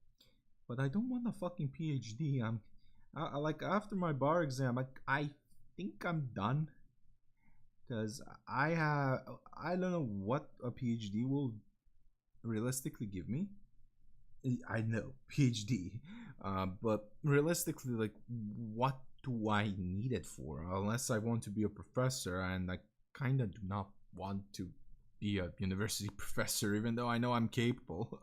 But I don't want a fucking PhD. I like after my bar exam, I think I'm done. Because I don't know what a PhD will realistically give me. I know PhD, but realistically, like, what do I need it for? Unless I want to be a professor, and I kind of do not want to be a university professor, even though I know I'm capable.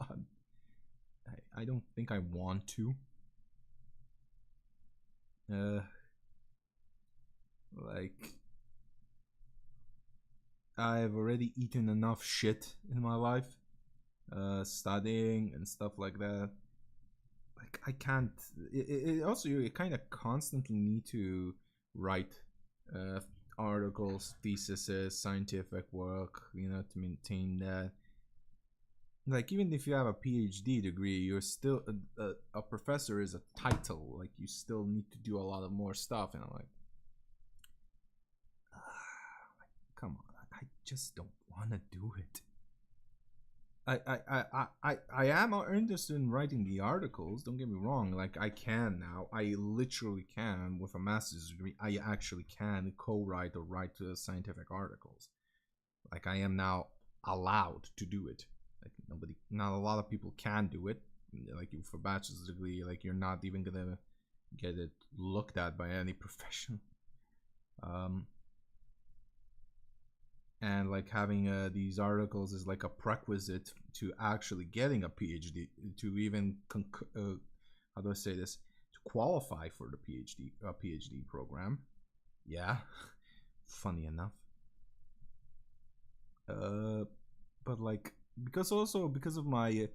I don't think I want to. Like, I've already eaten enough shit in my life, studying and stuff like that. Like, I can't. Also, you kind of constantly need to write articles, theses, scientific work, you know, to maintain that. Like, even if you have a PhD degree, you're still a professor is a title. Like, you still need to do a lot of more stuff, and I'm like, come on, I just don't want to do it. I am interested in writing the articles, don't get me wrong. Like, I can now. I literally can. With a master's degree, I actually can co-write or write scientific articles. Like, I am now allowed to do it. Like, not a lot of people can do it. Like, for a bachelor's degree, like, you're not even gonna get it looked at by any profession. And like, having these articles is like a prerequisite to actually getting a PhD, to even how do I say this, to qualify for the PhD program. Yeah, funny enough. But like, because of my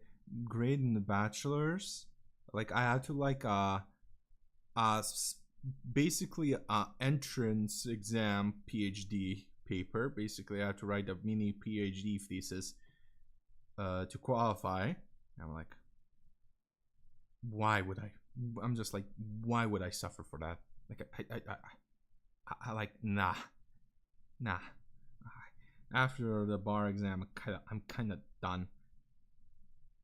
grade in the bachelor's, like, I had to like basically entrance exam PhD paper. Basically, I had to write a mini PhD thesis to qualify. I'm like, why would I? I'm just like, why would I suffer for that? Like, I like, nah. After the bar exam, I'm kind of done.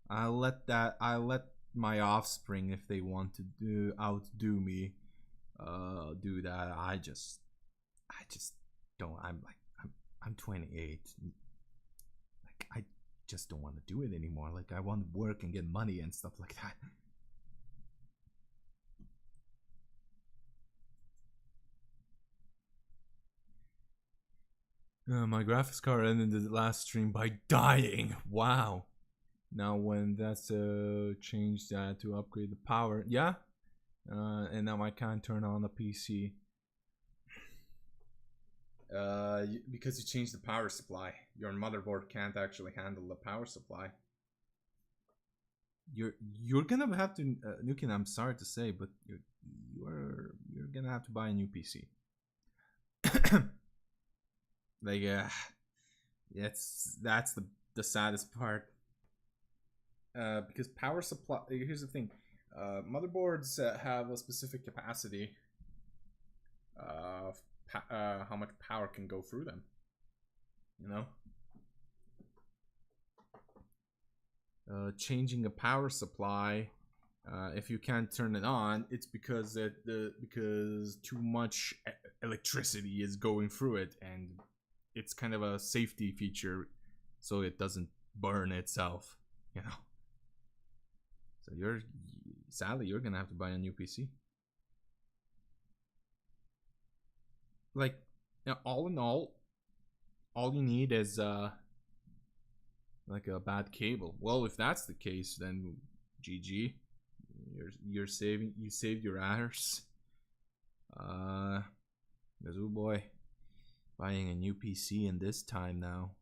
I let my offspring, if they want to outdo me, do that. I just don't. I'm 28. Like, I just don't want to do it anymore. Like, I want to work and get money and stuff like that. My graphics card ended the last stream by dying. Wow. Now when that's changed that to upgrade the power, yeah. And now I can't turn on the PC. Because you changed the power supply. Your motherboard can't actually handle the power supply. You're gonna have to, Nukin, I'm sorry to say, but you're gonna have to buy a new PC. Like, that's the saddest part. Because power supply. Here's the thing. Motherboards have a specific capacity of how much power can go through them. You know, changing a power supply, if you can't turn it on, it's because because too much electricity is going through it, and it's kind of a safety feature, so it doesn't burn itself. You know. So sadly, you're gonna have to buy a new PC. Like, all in all you need is like a bad cable. Well, if that's the case, then GG. You saved your ass. Gazoo boy, buying a new PC in this time now.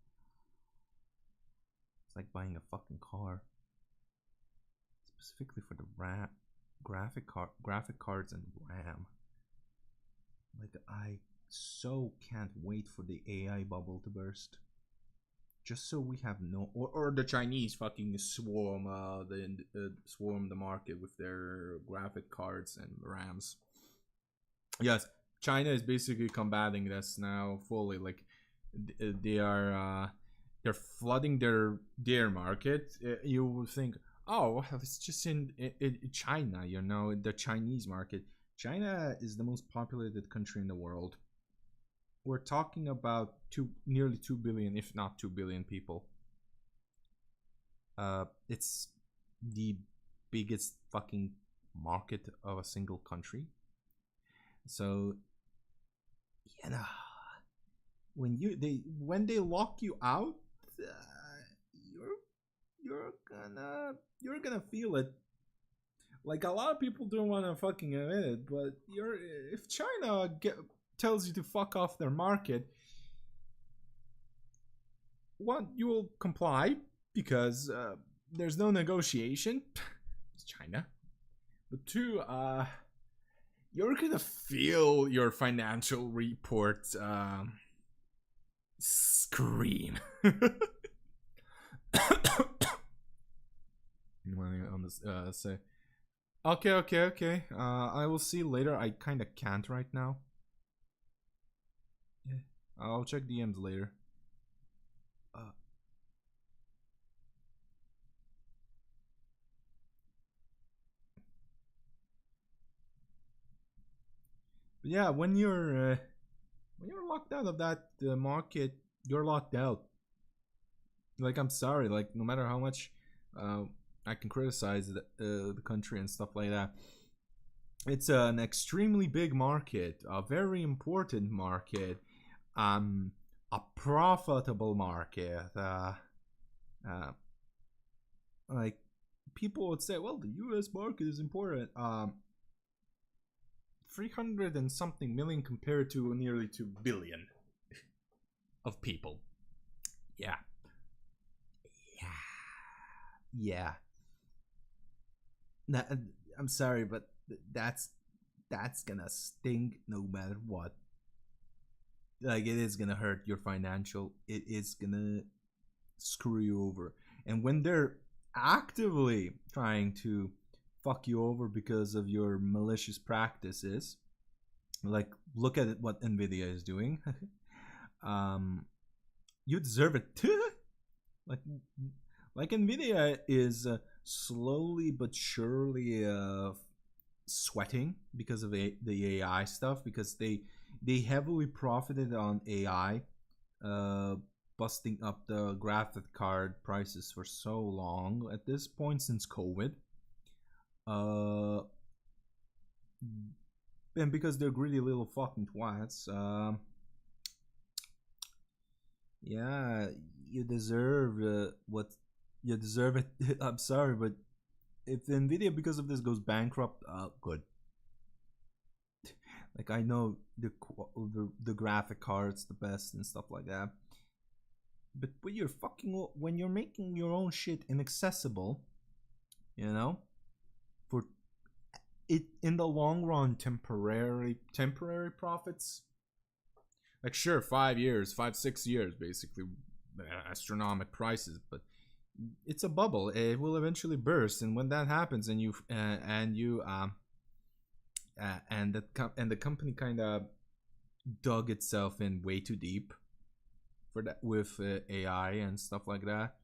It's like buying a fucking car. Specifically for the graphic cards and RAM. Like, I so can't wait for the AI bubble to burst. Just so we have no, or the Chinese fucking swarm the market with their graphic cards and RAMs. Yes, China is basically combating this now fully. Like, they're flooding their market. You would think, oh, well, it's just in China, you know, the Chinese market. China is the most populated country in the world. We're talking about nearly 2 billion, if not 2 billion people. It's the biggest fucking market of a single country. So, you know, when they lock you out, you're gonna feel it. Like, a lot of people don't want to fucking admit it, but if China tells you to fuck off their market, one, you will comply because there's no negotiation. It's China. But two, you're gonna feel your financial report scream. On this, say, okay. I will see later. I kind of can't right now. Yeah, I'll check DMs later. But yeah, when you're locked out of that market, you're locked out. Like, I'm sorry, like, no matter how much I can criticize the country and stuff like that, it's an extremely big market, a very important market, a profitable market. Like, people would say, well, the U.S. market is important. 300 and something million compared to nearly 2 billion of people. Yeah. Now, I'm sorry, but that's gonna sting no matter what. Like, it is gonna hurt your financial. It is gonna screw you over. And when they're actively trying to fuck you over because of your malicious practices, like, look at it, what Nvidia is doing. You deserve it too. Like Nvidia is slowly but surely sweating because of the AI stuff, because they heavily profited on AI, busting up the graphic card prices for so long at this point since COVID. And because they're greedy little fucking twats, yeah, you deserve what you deserve it. I'm sorry, but if Nvidia because of this goes bankrupt, good. Like, I know the graphic cards the best and stuff like that, but when you're making your own shit inaccessible, you know, for it in the long run, temporary profits. Like, sure, 5 years, 6 years, basically, astronomical prices, but it's a bubble. It will eventually burst, and when that happens, and the company kind of dug itself in way too deep for that with AI and stuff like that.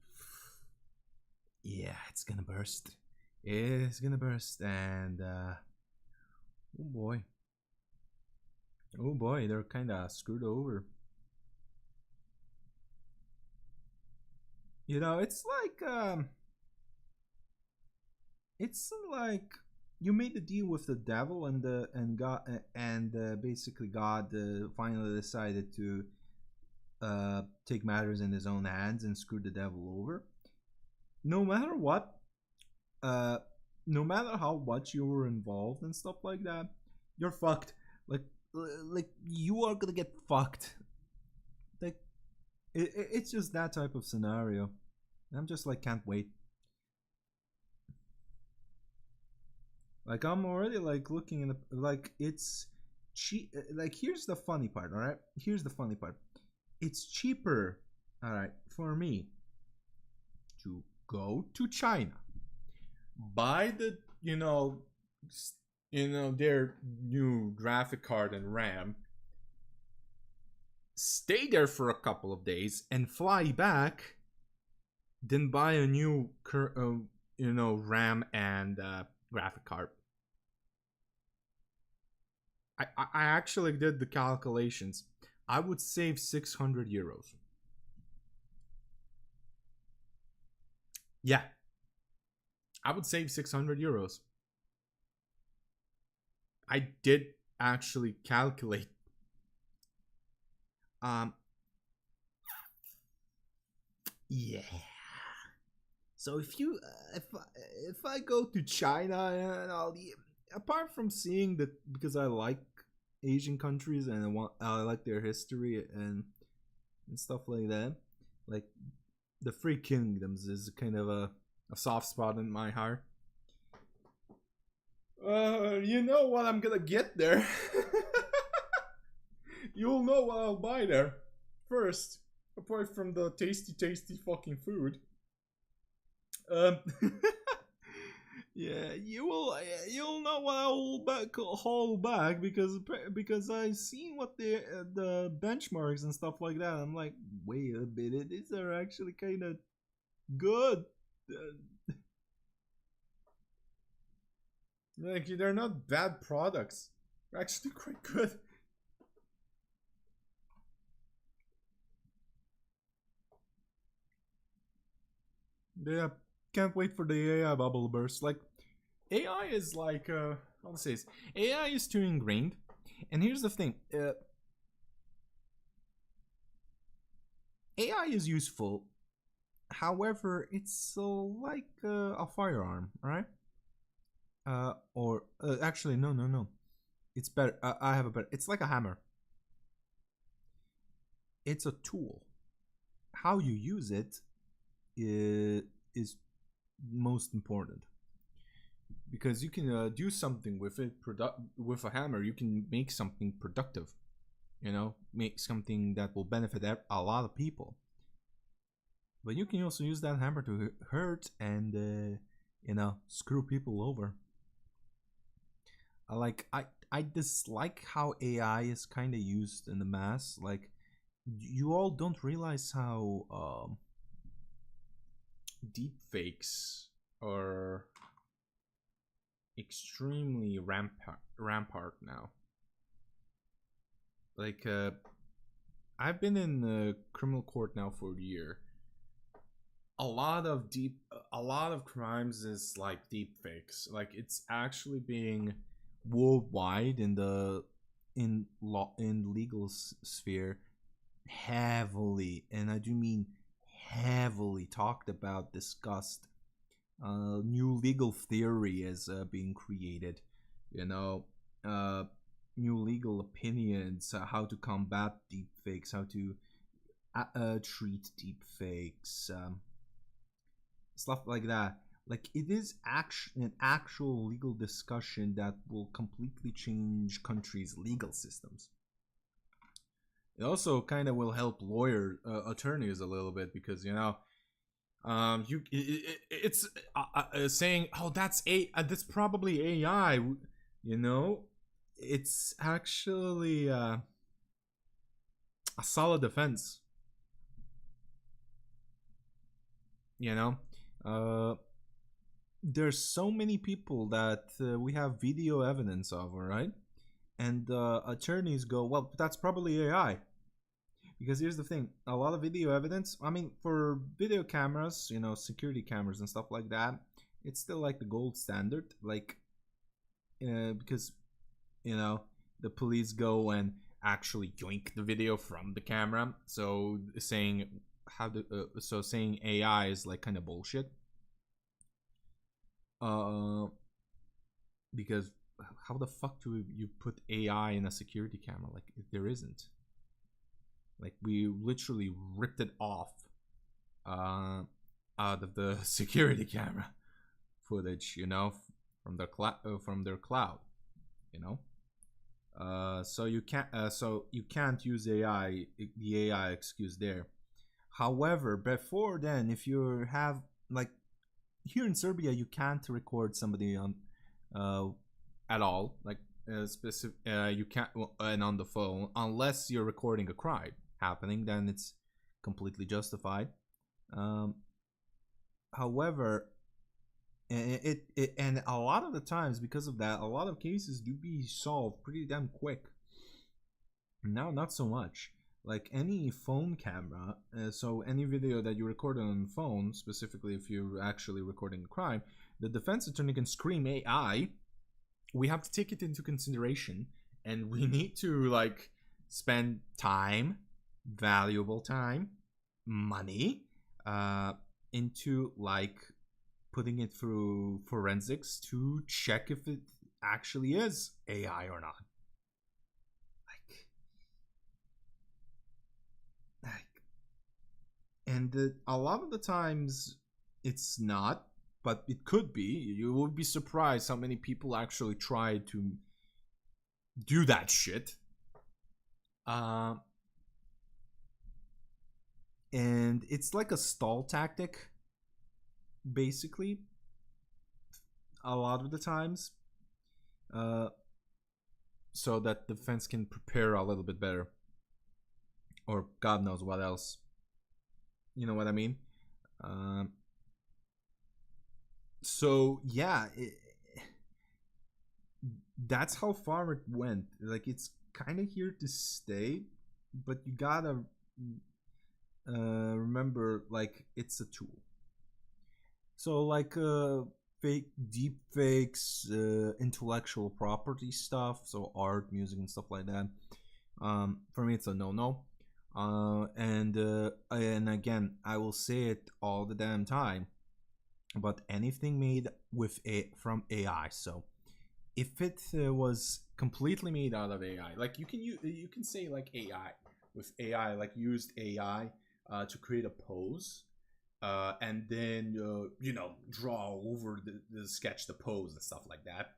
Yeah, it's gonna burst. It's gonna burst, and oh boy, they're kind of screwed over. You know, it's like you made a deal with the devil, and God, and basically God finally decided to take matters in his own hands and screw the devil over. No matter what, no matter how much you were involved and stuff like that, you're fucked. Like you are gonna get fucked. Like, it's just that type of scenario. I'm just like, can't wait. Like, I'm already like looking in the, like, it's cheap. Like, here's the funny part. All right, here's the funny part. It's cheaper, all right, for me to go to China, buy the their new graphic card and RAM, stay there for a couple of days, and fly back, then buy a new RAM and graphic card. I actually did the calculations. I would save 600 euros. Yeah, I would save 600 euros. I did actually calculate. Yeah. So if I go to China and all the, apart from seeing the, because I like Asian countries and I like their history and stuff like that, like the Three Kingdoms is kind of a soft spot in my heart. You know what I'm gonna get there. You'll know what I'll buy there first, apart from the tasty fucking food. Yeah, you'll know what I'll haul back because I've seen what the benchmarks and stuff like that. I'm like, wait a minute, these are actually kind of good. Like, they're not bad products. They're actually quite good. Yeah, can't wait for the AI bubble burst. Like, AI is like, how to say this? AI is too ingrained. And here's the thing. AI is useful. However, it's like a firearm, right? Or actually, no. It's better. I have a better. It's like a hammer. It's a tool. How you use it is most important, because you can do something with it. With a hammer, you can make something productive. You know, make something that will benefit a lot of people. But you can also use that hammer to hurt and you know, screw people over. I dislike how AI is kind of used in the mass. Like, you all don't realize how deep fakes are extremely rampart now. Like, I've been in criminal court now for a year. A lot of crimes is like deep fakes. Like, it's actually being worldwide in the in legal sphere heavily, and I do mean heavily, talked about, discussed. New legal theory is being created, you know. New legal opinions, how to combat deepfakes, how to treat deepfakes, stuff like that. Like, it is an actual legal discussion that will completely change countries' legal systems. It also kind of will help attorneys a little bit, because, you know, it's saying, oh, that's probably AI. You know, it's actually a solid defense. You know, there's so many people that we have video evidence of, all right? And attorneys go, well, that's probably AI. Because here's the thing, a lot of video evidence, I mean, for video cameras, you know, security cameras and stuff like that, it's still like the gold standard. Like, because, you know, the police go and actually yoink the video from the camera. So saying saying AI is like kind of bullshit. Because how the fuck do you put AI in a security camera? Like, there isn't. Like, we literally ripped it off out of the security camera footage, you know, from their cloud, you know. So you can't use the AI excuse there. However, before then, if you have, like, here in Serbia, you can't record somebody on at all, like specific. You can't, and on the phone, unless you're recording a crime happening, then it's completely justified. However, and a lot of the times, because of that, a lot of cases do be solved pretty damn quick. Now, not so much. Like, any phone camera, so any video that you record on phone, specifically if you're actually recording a crime, the defense attorney can scream AI. We have to take it into consideration, and we need to like spend time, valuable time, money, into like putting it through forensics to check if it actually is AI or not. And a lot of the times it's not, but it could be. You will be surprised how many people actually try to do that shit. And it's like a stall tactic, basically, a lot of the times, so that the defense can prepare a little bit better, or God knows what else. You know what I mean? So yeah, that's how far it went. Like, it's kind of here to stay, but you gotta remember, like, it's a tool. So like fake deep fakes, intellectual property stuff, so art, music, and stuff like that. For me, it's a no-no. And again, I will say it all the damn time, but anything made with from AI. So if it was completely made out of AI, like you can say like AI with AI, like used AI to create a pose, and then draw over the sketch, the pose and stuff like that.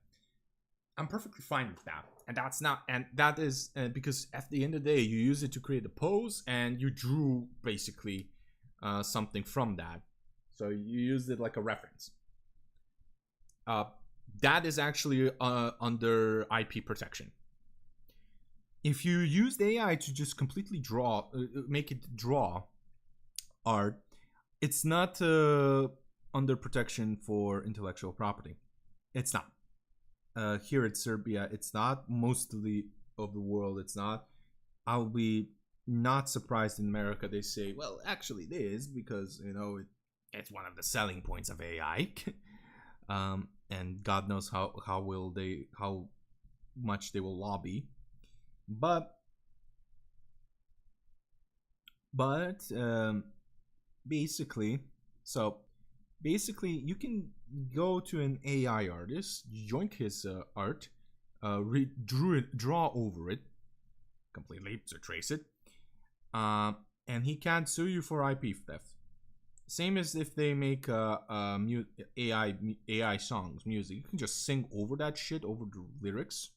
I'm perfectly fine with that. And that is because at the end of the day, you use it to create a pose, and you drew basically something from that. So you used it like a reference. That is actually under IP protection. If you used AI to just completely make it draw art, it's not under protection for intellectual property. It's not. Here in Serbia, it's not. Mostly of the world, it's not. I'll be not surprised in America they say, well, actually it is, because it's one of the selling points of AI. And God knows how much they will lobby. But basically, you can go to an AI artist, yoink his art, draw over it completely, so trace it, and he can't sue you for IP theft. Same as if they make AI songs, music. You can just sing over that shit, over the lyrics,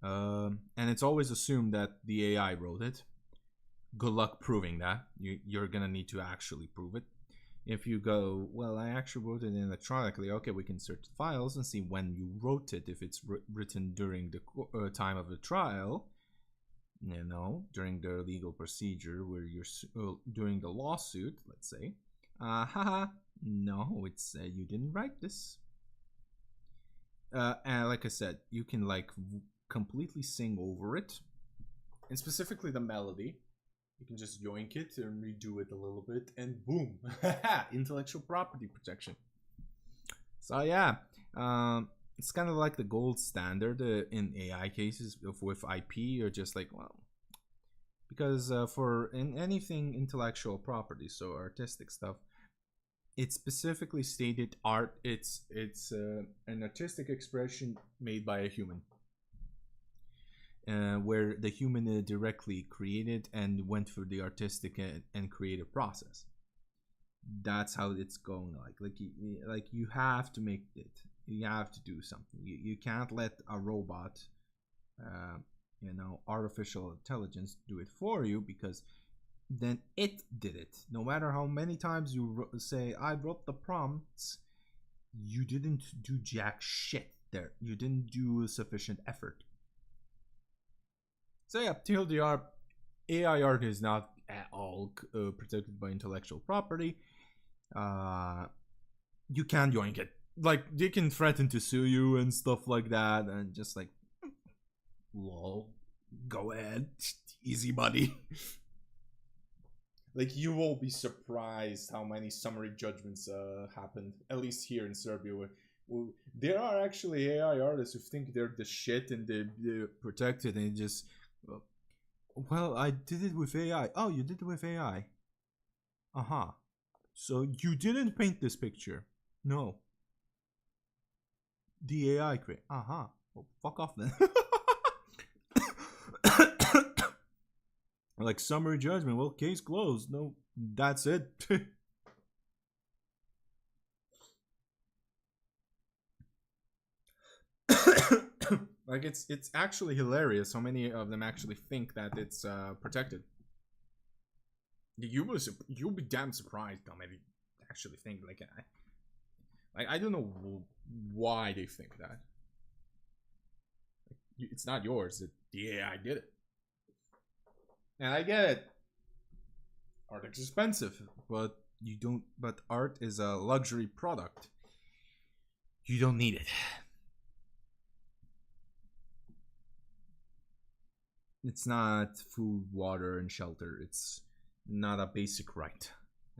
and it's always assumed that the AI wrote it. Good luck proving that. You're gonna need to actually prove it. If you go, well, I actually wrote it electronically, okay, we can search the files and see when you wrote it. If it's written during the time of the trial, during the legal procedure where you're doing the lawsuit, let's say, no, it's you didn't write this. And like I said, you can like completely sing over it, and specifically the melody. You can just yoink it and redo it a little bit, and boom, intellectual property protection. So yeah, it's kind of like the gold standard in AI cases with IP, or just like, well, because in anything intellectual property, so artistic stuff, it's specifically stated art. It's an artistic expression made by a human. Where the human directly created and went through the artistic and creative process. That's how it's going. Like you have to make it. You have to do something. You can't let a robot, artificial intelligence do it for you, because then it did it. No matter how many times you say, I wrote the prompts, you didn't do jack shit there. You didn't do sufficient effort. So yeah, TLDR, AI art is not at all protected by intellectual property. You can yoink it. Like, they can threaten to sue you and stuff like that, and just like, lol, go ahead, easy buddy. Like, you will be surprised how many summary judgments happened, at least here in Serbia, where Well, there are actually AI artists who think they're the shit and they're protected and just. Well, I did it with AI. Oh, you did it with AI. Uh-huh. So you didn't paint this picture. No. The AI create. Uh-huh. Well, fuck off then. Like summary judgment. Well, case closed. No, that's it. Like it's actually hilarious how many of them actually think that it's protected. You'll be damn surprised how many actually think like I don't know why they think that. It's not yours. The AI did it. And I get it. Art is expensive, but you don't. But art is a luxury product. You don't need it. It's not food, water, and shelter. It's not a basic right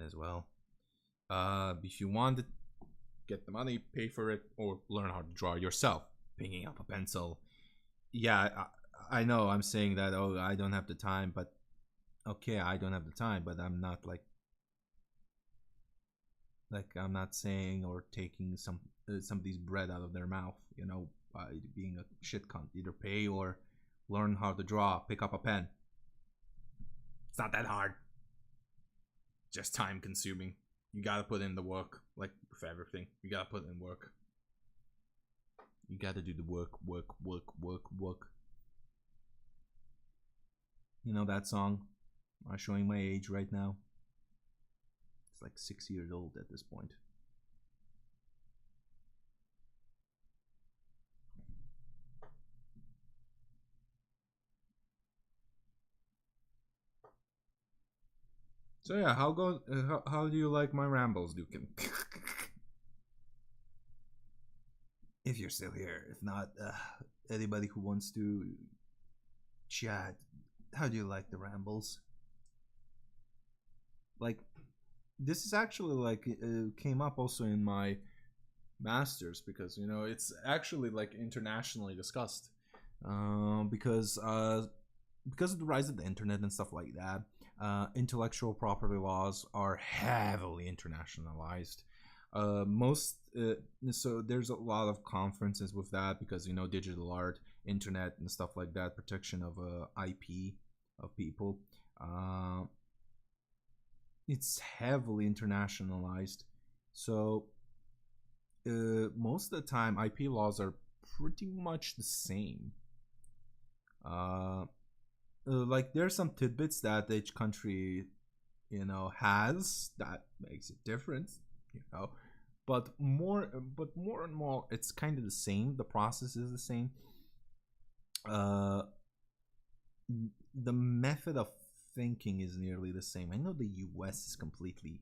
as well. If you want it, get the money, pay for it, or learn how to draw yourself, picking up a pencil. Yeah, I know I'm saying that, oh, I don't have the time, but okay, I don't have the time, but I'm not like I'm not saying or taking somebody's bread out of their mouth, you know, by being a shit cunt. Either pay or learn how to draw, pick up a pen. It's not that hard. Just time consuming. You gotta put in the work, like with everything. You gotta put in work. You gotta do the work. You know that song? I'm showing my age right now. It's like 6 years old at this point. So yeah, how do you like my rambles, Dukin? If you're still here, if not, anybody who wants to chat, how do you like the rambles? Like, this is actually like came up also in my masters because you know it's actually like internationally discussed because of the rise of the internet and stuff like that. Intellectual property laws are heavily internationalized. So there's a lot of conferences with that because you know digital art, internet, and stuff like that, protection of IP of people. It's heavily internationalized, so most of the time IP laws are pretty much the same. Like there's some tidbits that each country, you know, has that makes it different, you know, but more and more it's kind of the same. The process is the same. The method of thinking is nearly the same. I know the US is completely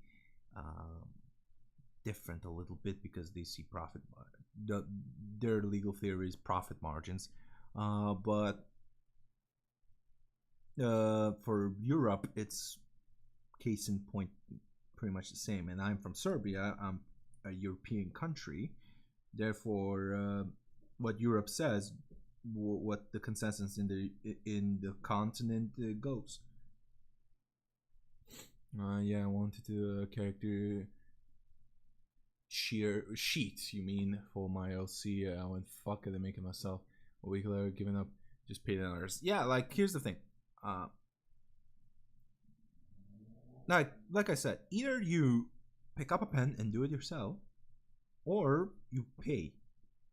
different a little bit because they see profit their legal theory is profit margins, but for Europe it's case in point pretty much the same. And I'm from Serbia. I'm a European country, therefore what Europe says, what the consensus in the continent goes. Yeah, I wanted to character sheet, you mean, for my LC. I went, fuck it, I'm making myself a week later, giving up, just paid others. Yeah, like, here's the thing. Like I said, either you pick up a pen and do it yourself, or you pay,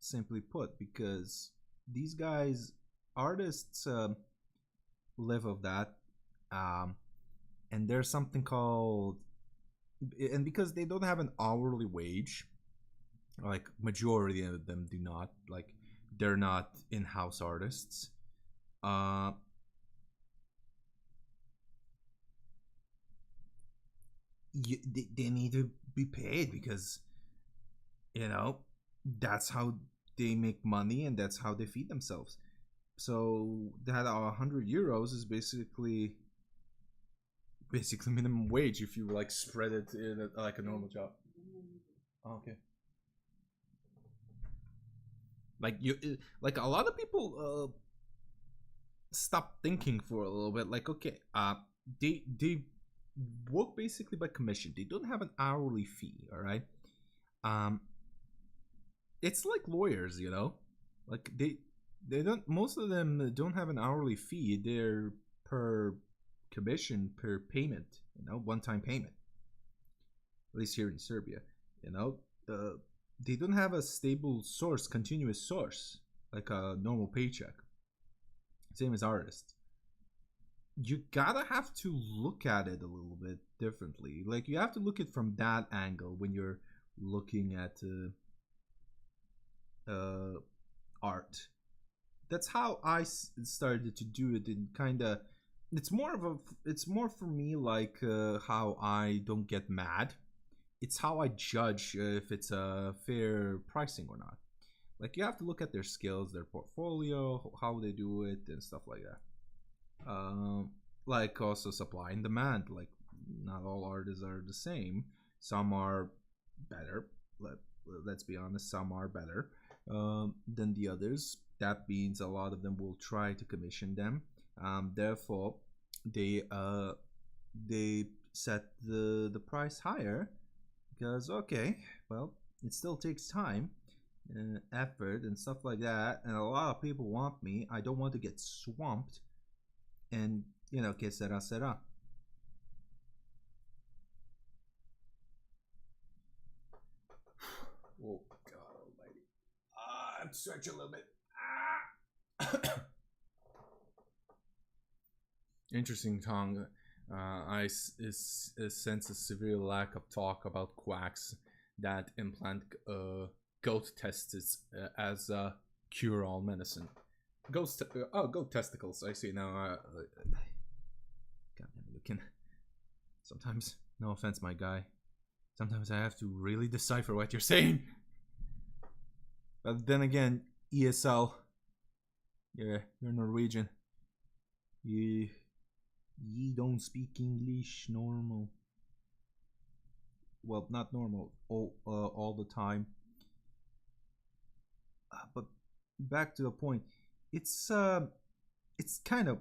simply put, because these guys, artists, live of that. And there's something called, and because they don't have an hourly wage, like majority of them do not, like they're not in-house artists. They need to be paid because, you know, that's how they make money and that's how they feed themselves. So that 100 euros is basically minimum wage if you like spread it in like a normal job. Oh, okay. Like like a lot of people stop thinking for a little bit. Like, okay, they work basically by commission. They don't have an hourly fee. All right. Um, it's like lawyers, you know, like they don't. Most of them don't have an hourly fee. They're per commission, per payment. You know, one-time payment. At least here in Serbia, you know, they don't have a stable source, continuous source like a normal paycheck. Same as artists. You gotta have to look at it a little bit differently. Like you have to look at it from that angle when you're looking at art. That's how I started to do it. And kind of, it's more for me like how I don't get mad. It's how I judge if it's a fair pricing or not. Like you have to look at their skills, their portfolio, how they do it, and stuff like that. Like also supply and demand. Like not all artists are the same. Some are better. Let's be honest. Some are better than the others. That means a lot of them will try to commission them. Therefore, they set the price higher because okay, well, it still takes time, effort, and stuff like that, and a lot of people want me. I don't want to get swamped, and you know, que sera sera. Oh God Almighty! I'm stretching a little bit. Interesting tongue. I sense a severe lack of talk about quacks that implant goat testes as a cure-all medicine. Goat testicles. I see now. Goddamn, you can. Sometimes, no offense, my guy. Sometimes I have to really decipher what you're saying. But then again, ESL. Yeah, you're Norwegian. Ye don't speak English normal. Well, not normal all the time. But back to the point. It's kind of,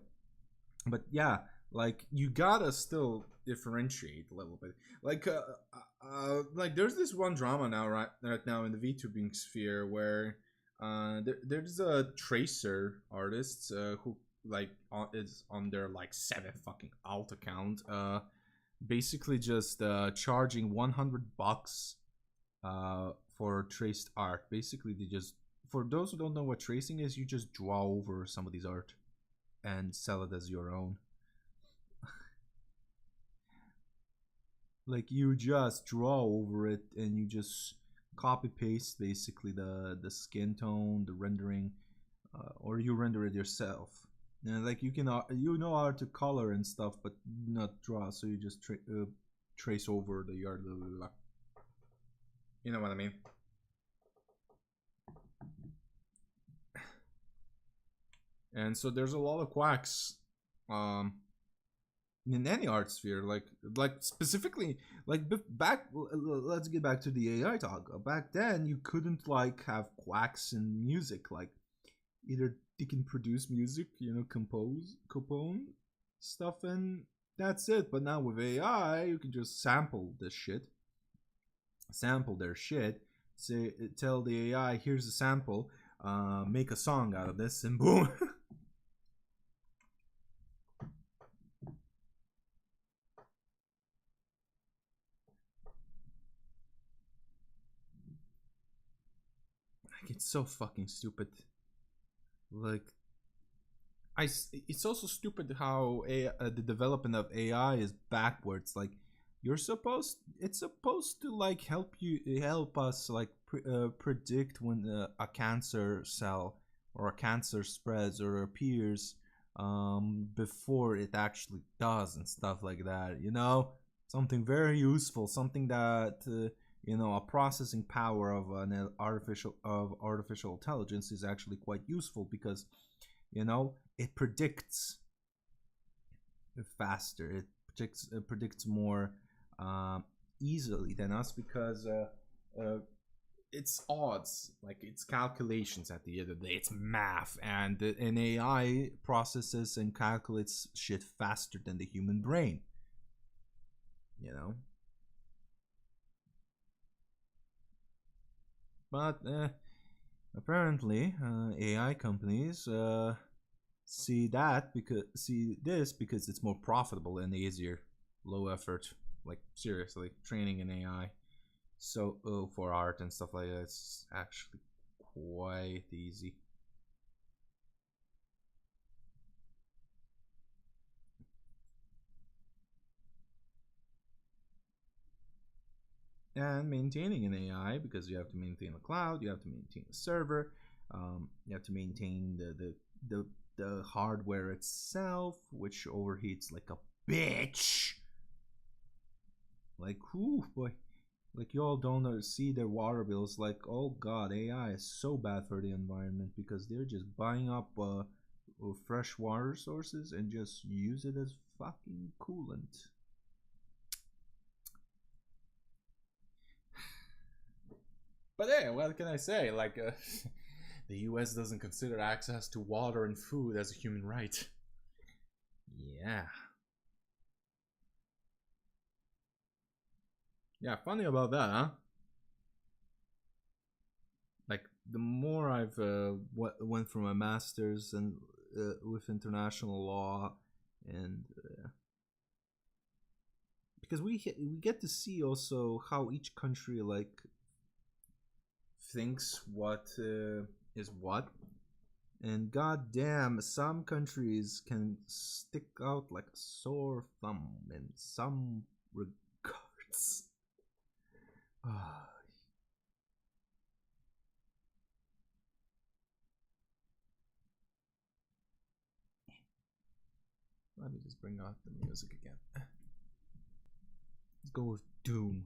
but yeah, like you gotta still differentiate a little bit. Like there's this one drama now right now in the VTubing sphere where there's a tracer artist who like is on their like 7th fucking alt account, basically just charging $100 for traced art. Basically, they just, for those who don't know what tracing is, you just draw over somebody's art and sell it as your own. Like you just draw over it and you just copy paste basically the skin tone, the rendering, or you render it yourself. And like you can you know how to color and stuff, but not draw. So you just trace over the yard. You know what I mean? And so there's a lot of quacks in any art sphere, like specifically like back. Let's get back to the AI talk. Back then you couldn't like have quacks in music. Like either they can produce music, you know, compone stuff, and that's it. But now with AI you can just sample this shit, sample their shit, say, tell the AI, here's a sample, make a song out of this, and boom. Like it's so fucking stupid. Like it's also stupid how the development of AI is backwards. Like it's supposed to like help us like predict when a cancer cell or a cancer spreads or appears before it actually does and stuff like that, you know, something very useful, something that you know, a processing power of an artificial intelligence is actually quite useful because, you know, it predicts faster, it predicts more easily than us because it's odds, like it's calculations at the end of the day. It's math, and an AI processes and calculates shit faster than the human brain. You know. But apparently, AI companies see this because it's more profitable and easier, low effort. Like seriously, training an AI. So for art and stuff like that, it's actually quite easy. And maintaining an AI, because you have to maintain the cloud, you have to maintain the server, you have to maintain the hardware itself, which overheats like a bitch. Like, whoo, boy. Like, you all don't see their water bills. Like, oh god, AI is so bad for the environment because they're just buying up fresh water sources and just use it as fucking coolant. But yeah, what can I say? Like, the US doesn't consider access to water and food as a human right. Yeah. Yeah, funny about that, huh? Like, the more I've went from a master's and with international law, and because we get to see also how each country like thinks what is what, and goddamn, some countries can stick out like a sore thumb in some regards. Let me just bring out the music again. Let's go with Doom.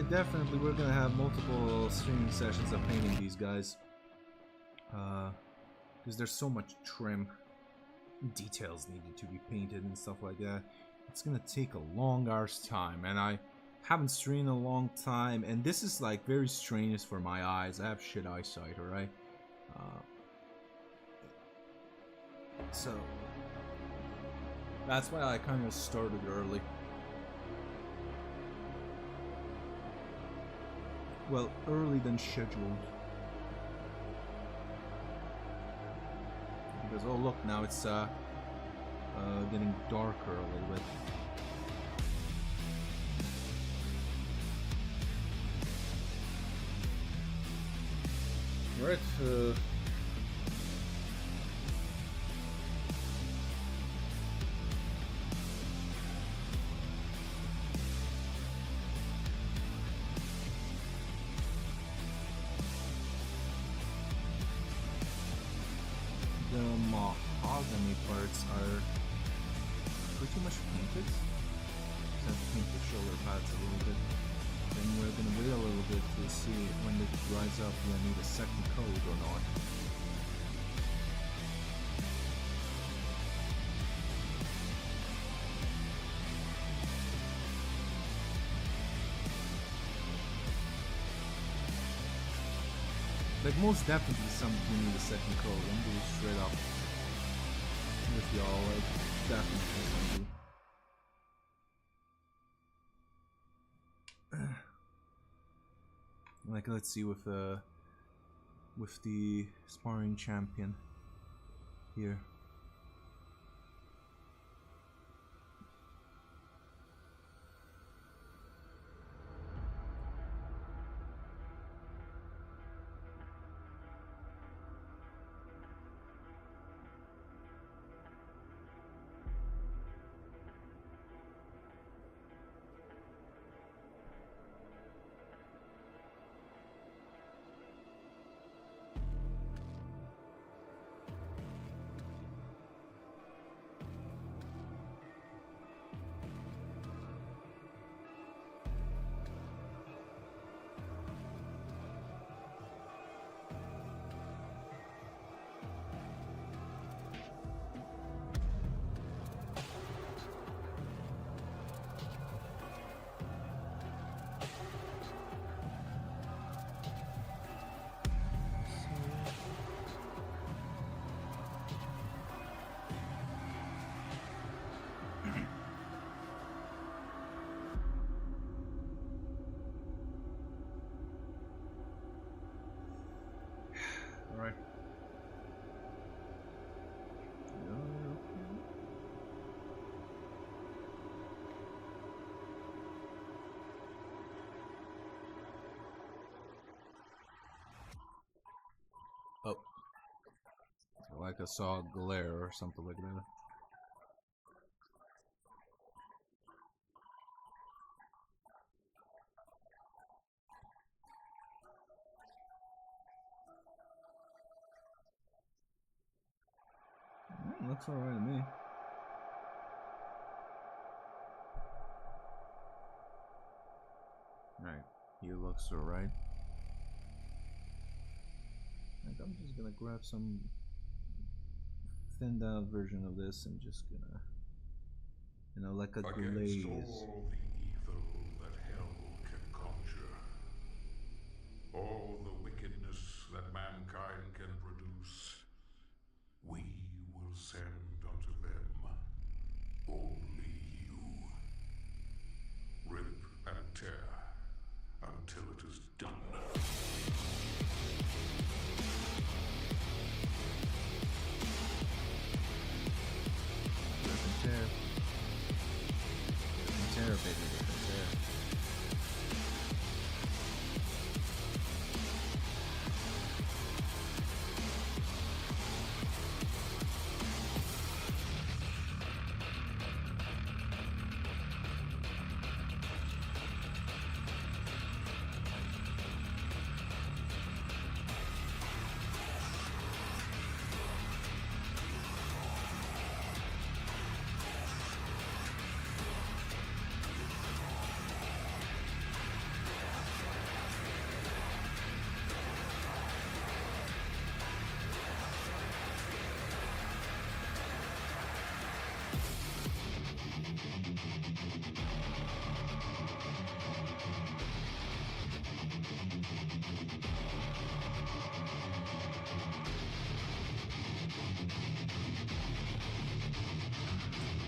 Definitely, we're gonna have multiple streaming sessions of painting these guys, because there's so much trim, details needed to be painted and stuff like that. It's gonna take a long arse time, and I haven't streamed in a long time, and this is like very strenuous for my eyes. I have shit eyesight, alright? So that's why I kind of started early. Well, early than scheduled. Because, oh look, now it's getting darker a little bit. Right, parts are pretty much painted. Just have to paint the shoulder pads a little bit. Then we're gonna wait a little bit to see when it dries up do I need a second coat or not. Like most definitely some do need a second coat. I'm going straight up with y'all, like definitely some do. Like, let's see with the sparring champion here. Alright. Oh. Like I saw a glare or something like that. Looks alright to me. Alright, he looks alright. I'm just gonna grab some thinned out version of this and just gonna, you know, like a glaze. All the evil that hell can conjure, all the wickedness that mankind can produce, we will send unto them only you. Rip and tear until it is done. Rip and tear. Rip and tear, baby, rip and tear.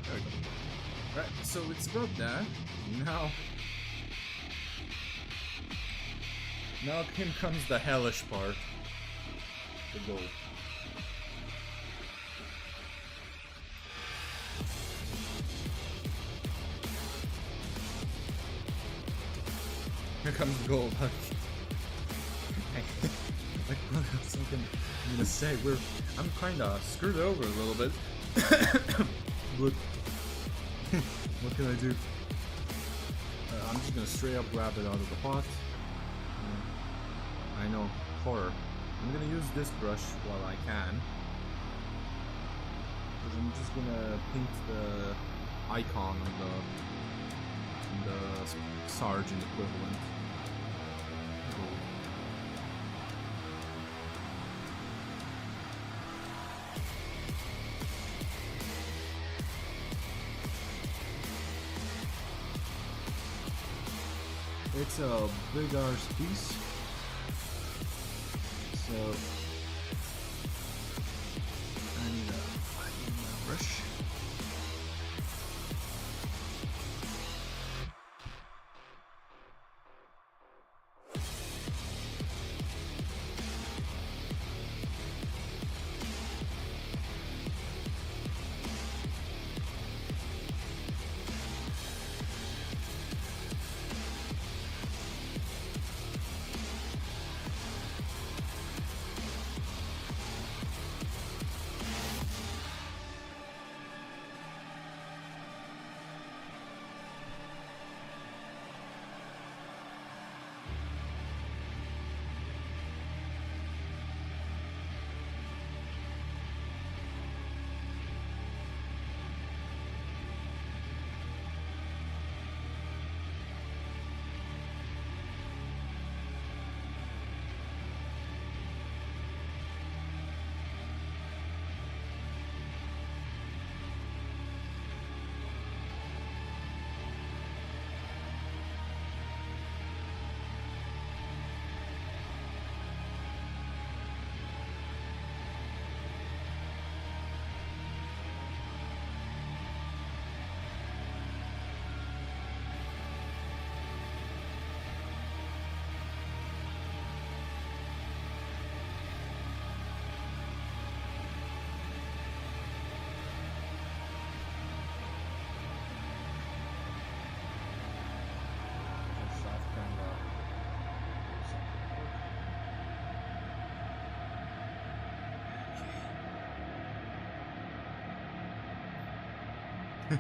There we go. Right, so it's about that. Now in comes the hellish part. The goal. Here comes the gold. Like what else I'm gonna say? I'm kinda screwed over a little bit. But what can I do? I'm just gonna straight up grab it out of the pot. I know, horror. I'm gonna use this brush while I can. Because I'm just gonna paint the icon of the sergeant equivalent. It's a big arse piece, so I need my brush. Oh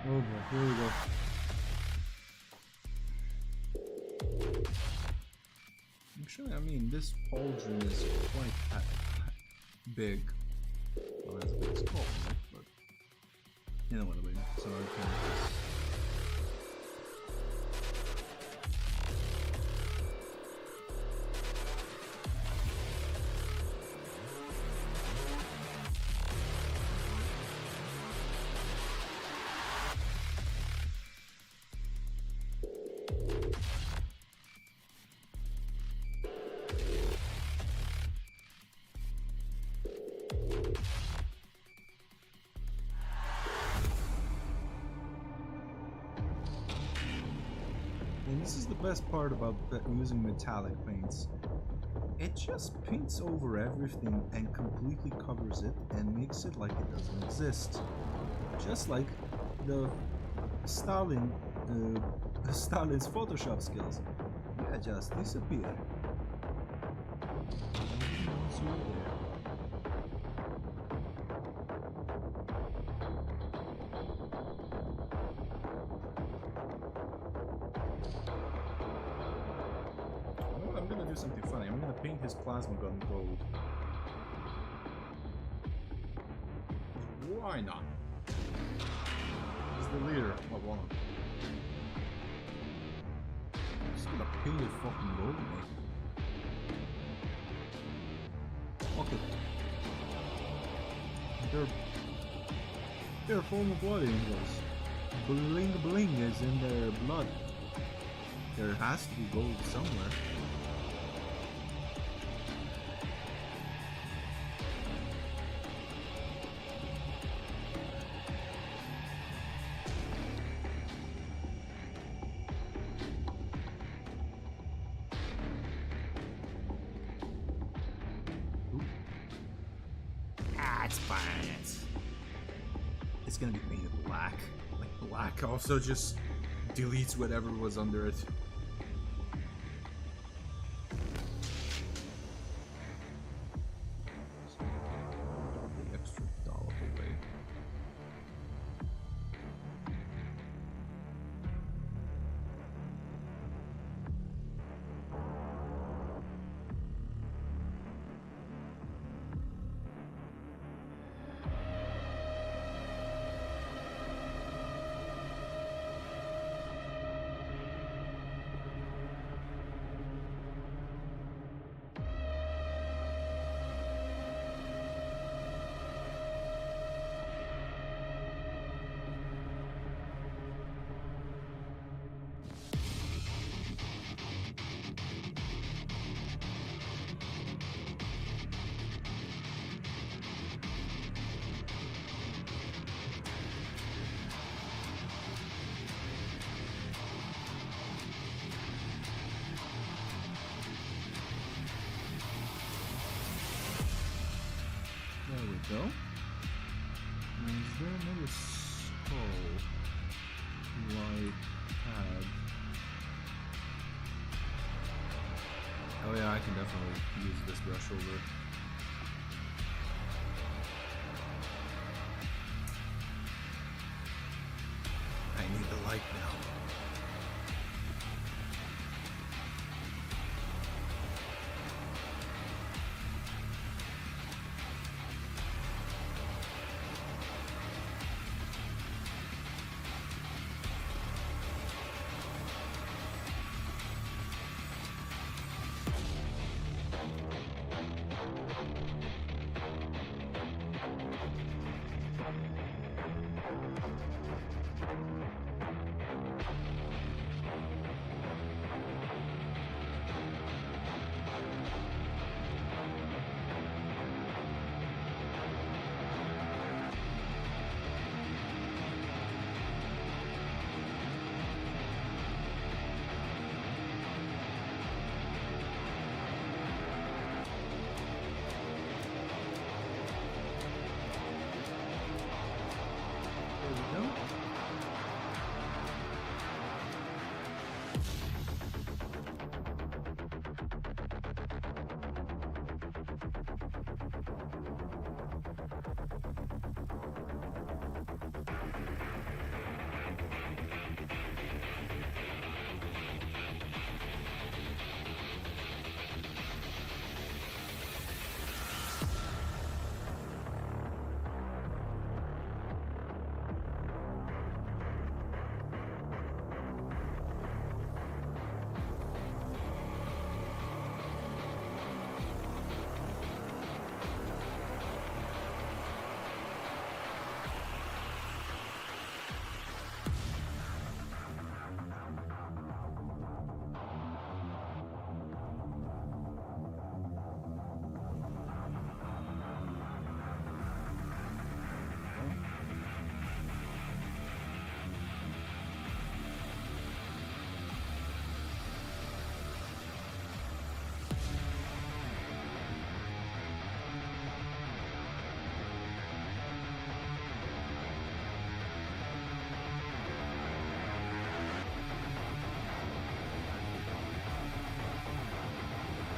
boy, here we go. Actually, I mean, this pauldron is quite big. Well, that's a big skull, right? But you know what I mean. So I can just... And this is the best part about using metallic paints. It just paints over everything and completely covers it and makes it like it doesn't exist. Just like the Stalin's Photoshop skills. Yeah, just disappear. Nobody knows you're there. I'm gonna do something funny. I'm gonna paint his plasma gun gold. Why not? He's the leader of one of them. I'm just gonna paint it fucking gold, mate. Fuck it. They're former blood angels. Bling bling is in their blood. There has to be gold somewhere. It's fine. It's gonna be painted black. Like black also just deletes whatever was under it. The extra dollop away. There we go. Now, is there another skull like had? Oh yeah, I can definitely use this brush over. I need the light now.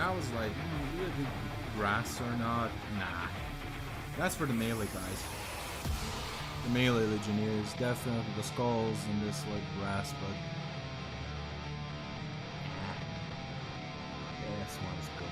I was like, do I do grass or not? Nah. That's for the melee guys. The melee legionaries, definitely the skulls and this like grass, but yeah, this one's gold.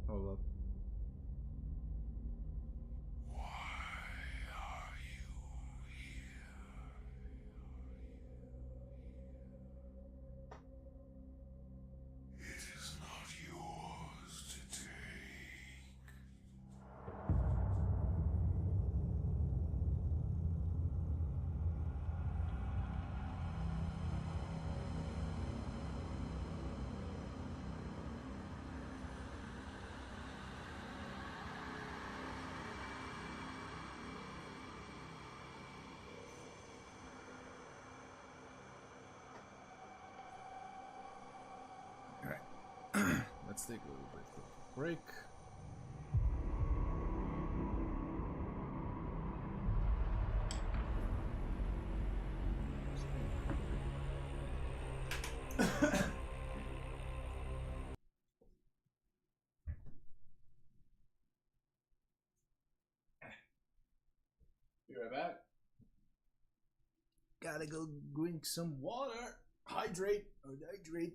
Hold up. It is not yours to take. Alright. Let's take a little bit of a break. Be right back. Gotta go drink some water. Hydrate or dehydrate.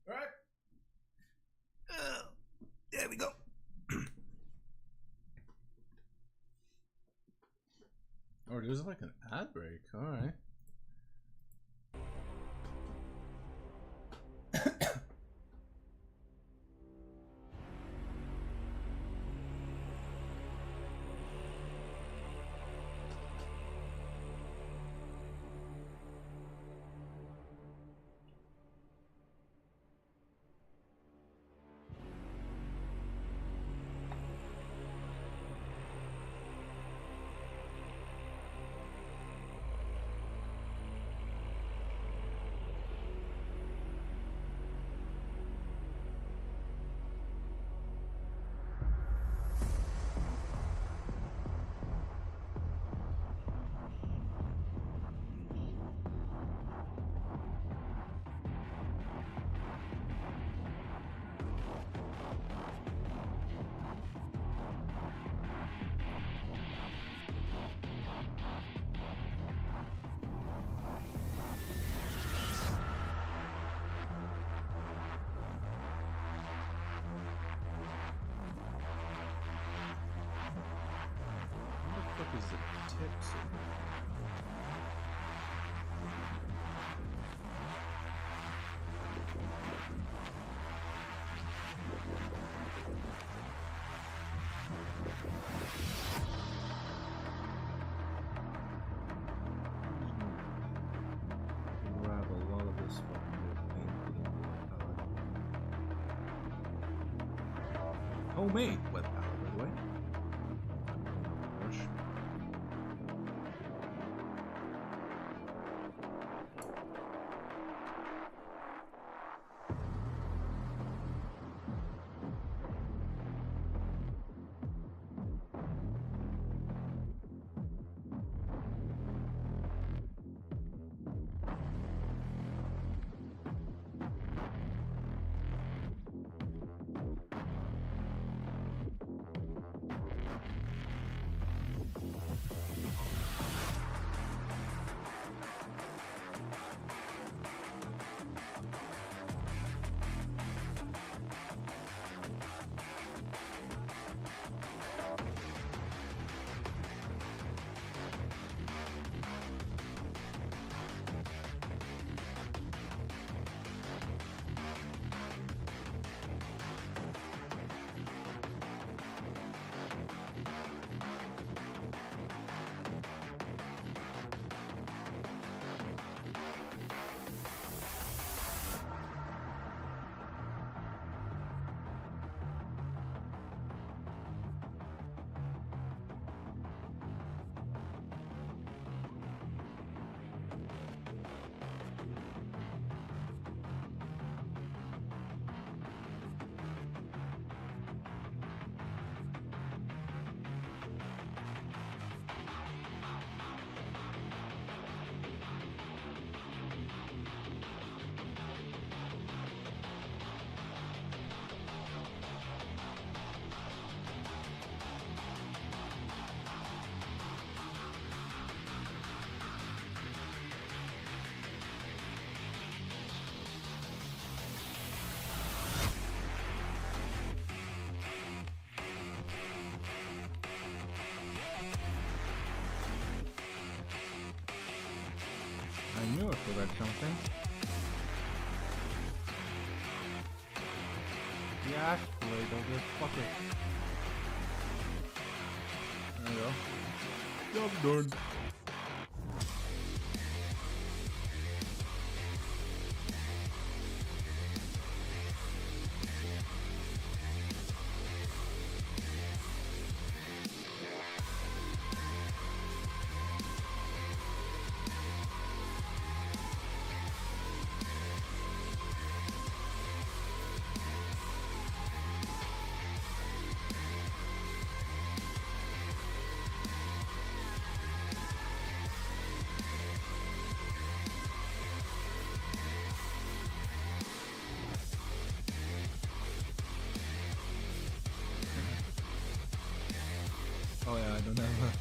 All right. There we go. Oh, there's like an ad break. Alright. is the tip so grab a lot of this fucking paint, put it into my palette. Homemade wet palette, by the way. Brush. I knew I forgot something. The ash blade of this fucker. There you go. Job done. Oh yeah, I don't have a...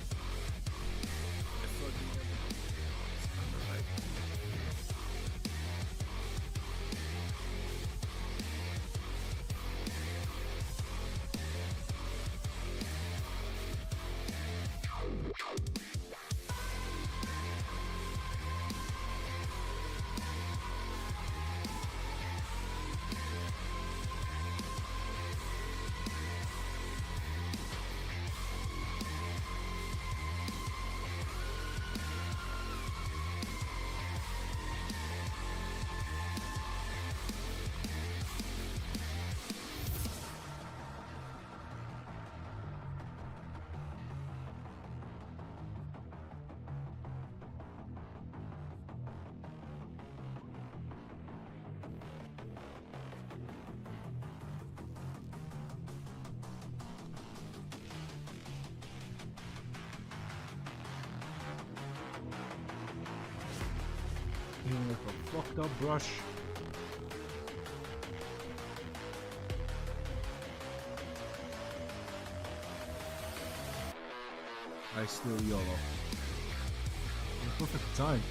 Even with a fucked up brush. I still YOLO. Perfect time.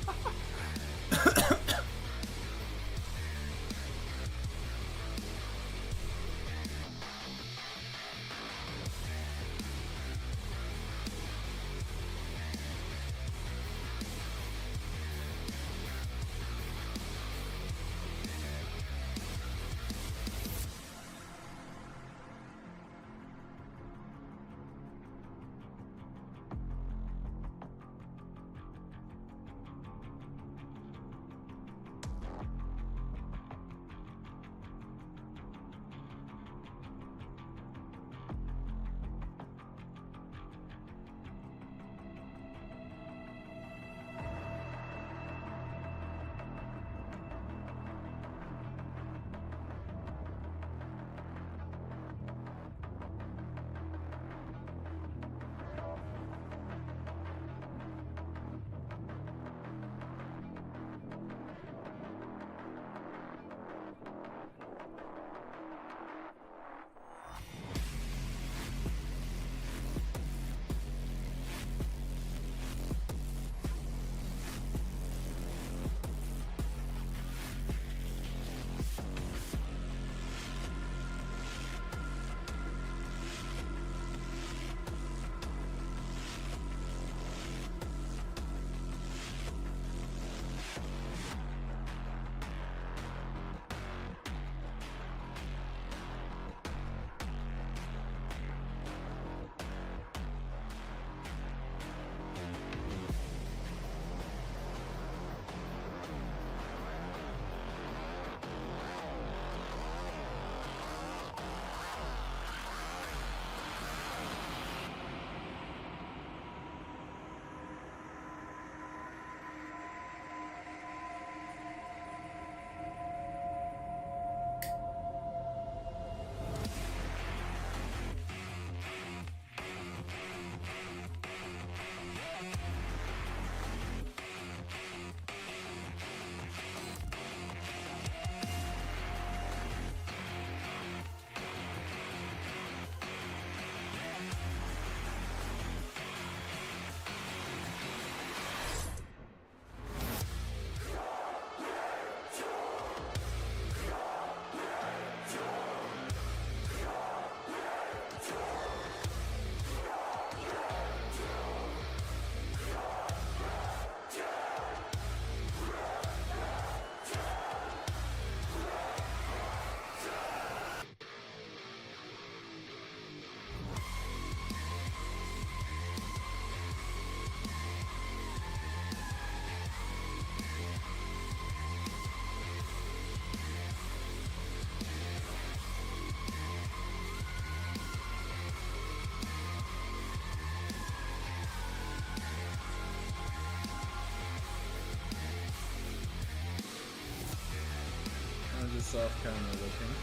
just off camera looking.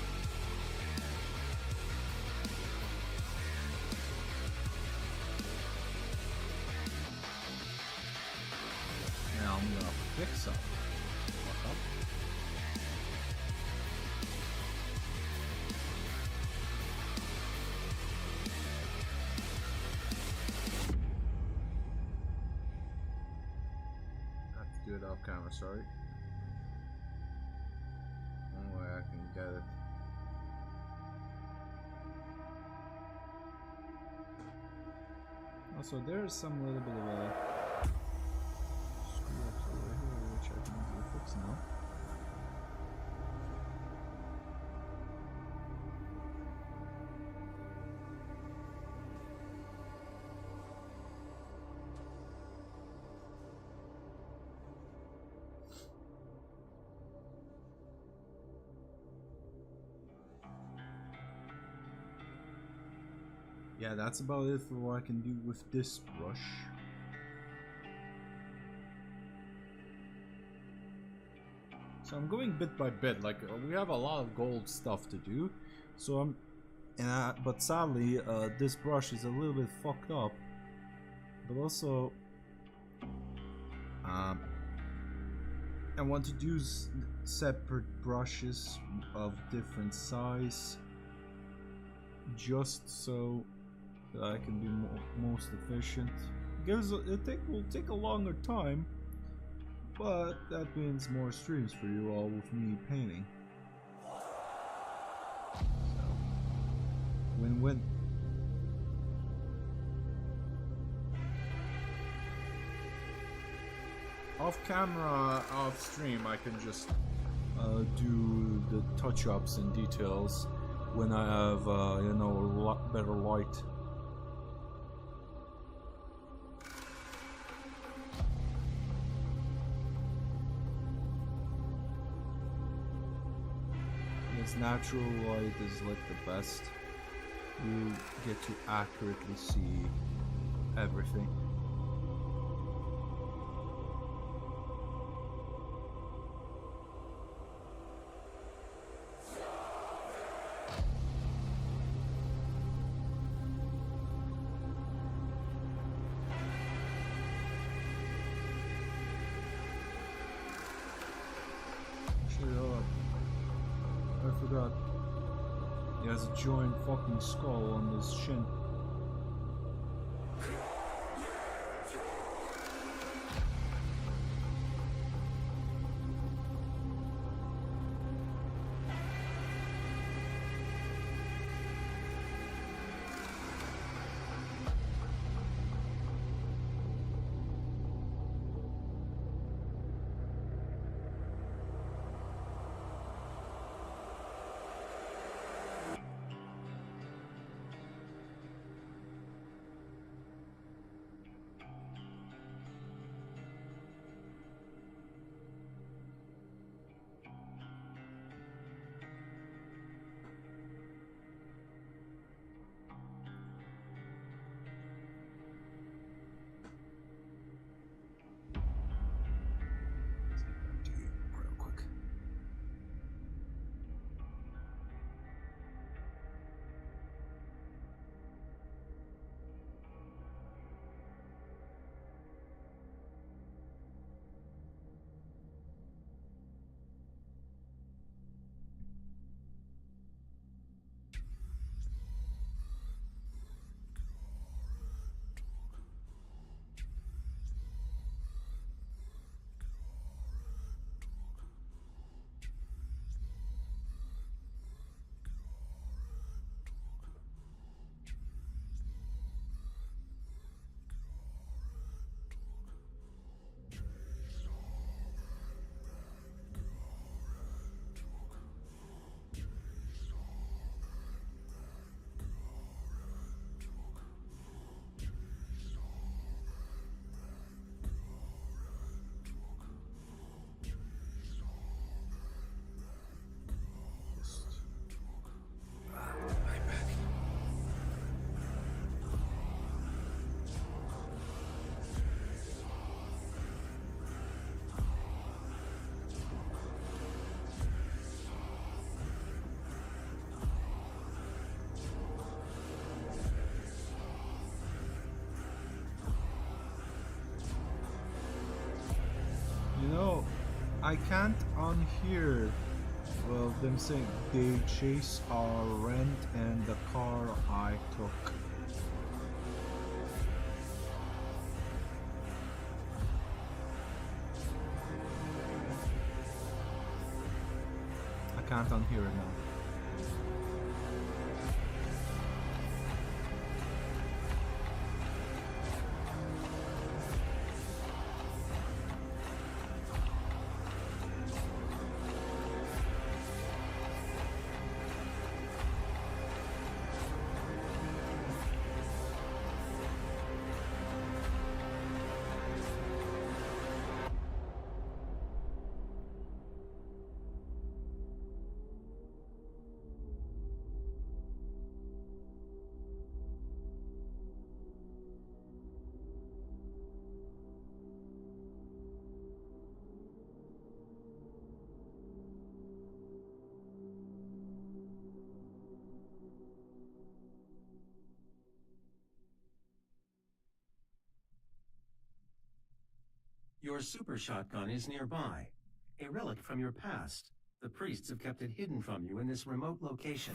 Now I'm gonna fix up. Fuck up. I have to do it off camera, sorry. Only way I can get it. Also, there's some little bit of a screw ups over here, which I can easily fix now. Yeah, that's about it for what I can do with this brush. So I'm going bit by bit, like we have a lot of gold stuff to do. So but sadly, this brush is a little bit fucked up. But also, I want to use separate brushes of different size, just so that I can be most efficient. Will take a longer time, but that means more streams for you all with me painting. So, win-win. Off camera, off stream, I can just do the touch-ups and details when I have, you know, a lot better light. This natural light is like the best. You get to accurately see everything. I forgot. He has a giant fucking skull on his shin. I can't unhear. Well, them saying they chase our rent and the car I took. I can't unhear it now. Your super shotgun is nearby, a relic from your past. The priests have kept it hidden from you in this remote location.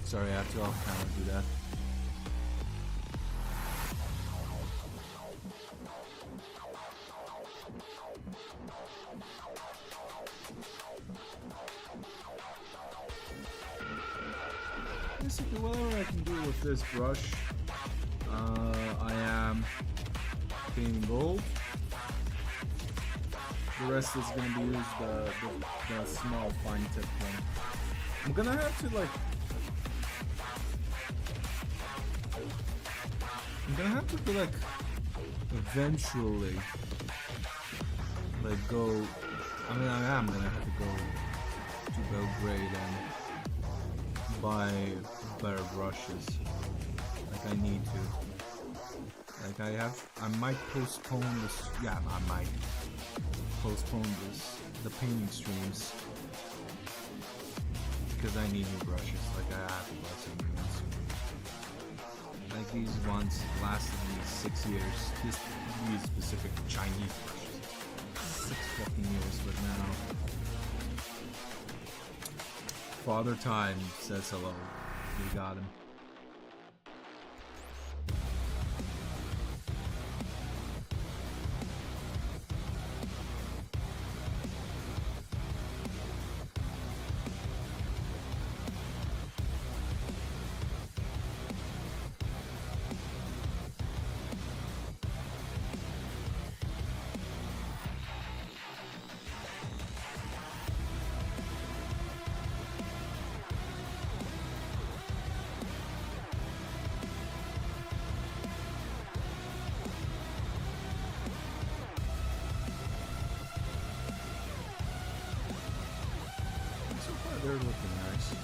Sorry, I have to off camera do that. Basically, whatever I can do with this brush, I am painting gold. The rest is gonna be used the small fine tip one. I'm gonna have to like. I'm gonna have to like eventually like go. I mean, I am gonna have to go to Belgrade and buy better brushes. Like I need to. Like I might postpone this. Yeah, I might postpone the painting streams because I need new brushes. Like I have to buy some new ones. Like these ones lasted me 6 years. These specific Chinese brushes. 6 fucking years, but now Father Time says hello. We got him. They're looking nice.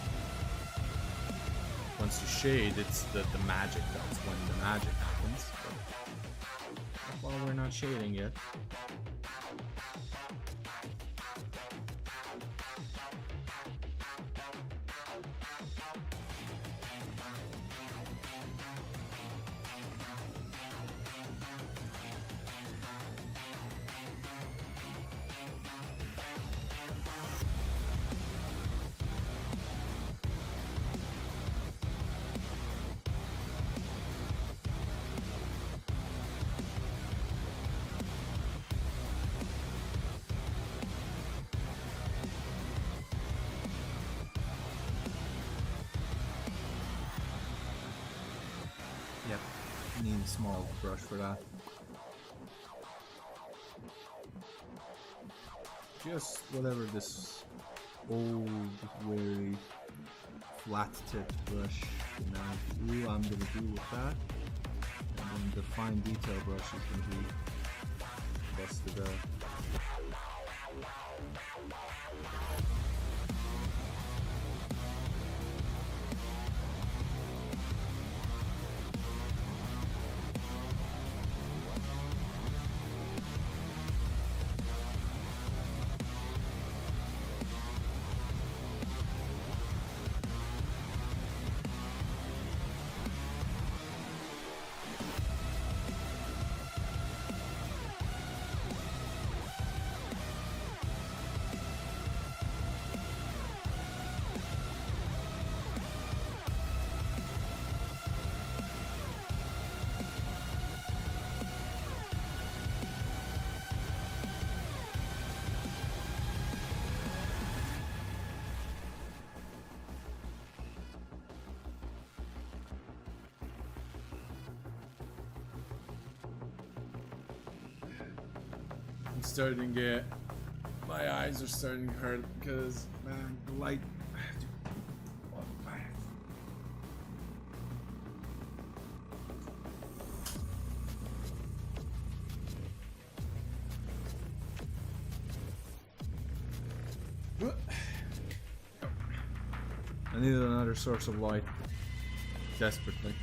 Once you shade, it's the magic. That's when the magic happens. But while we're not shading yet. Yep, need a small brush for that. Just whatever this old, weary, flat-tipped brush ooh, I'm gonna do with that. And then the fine detail brush is gonna be busted out. Starting to get my eyes are starting to hurt because man the light I needed another source of light desperately.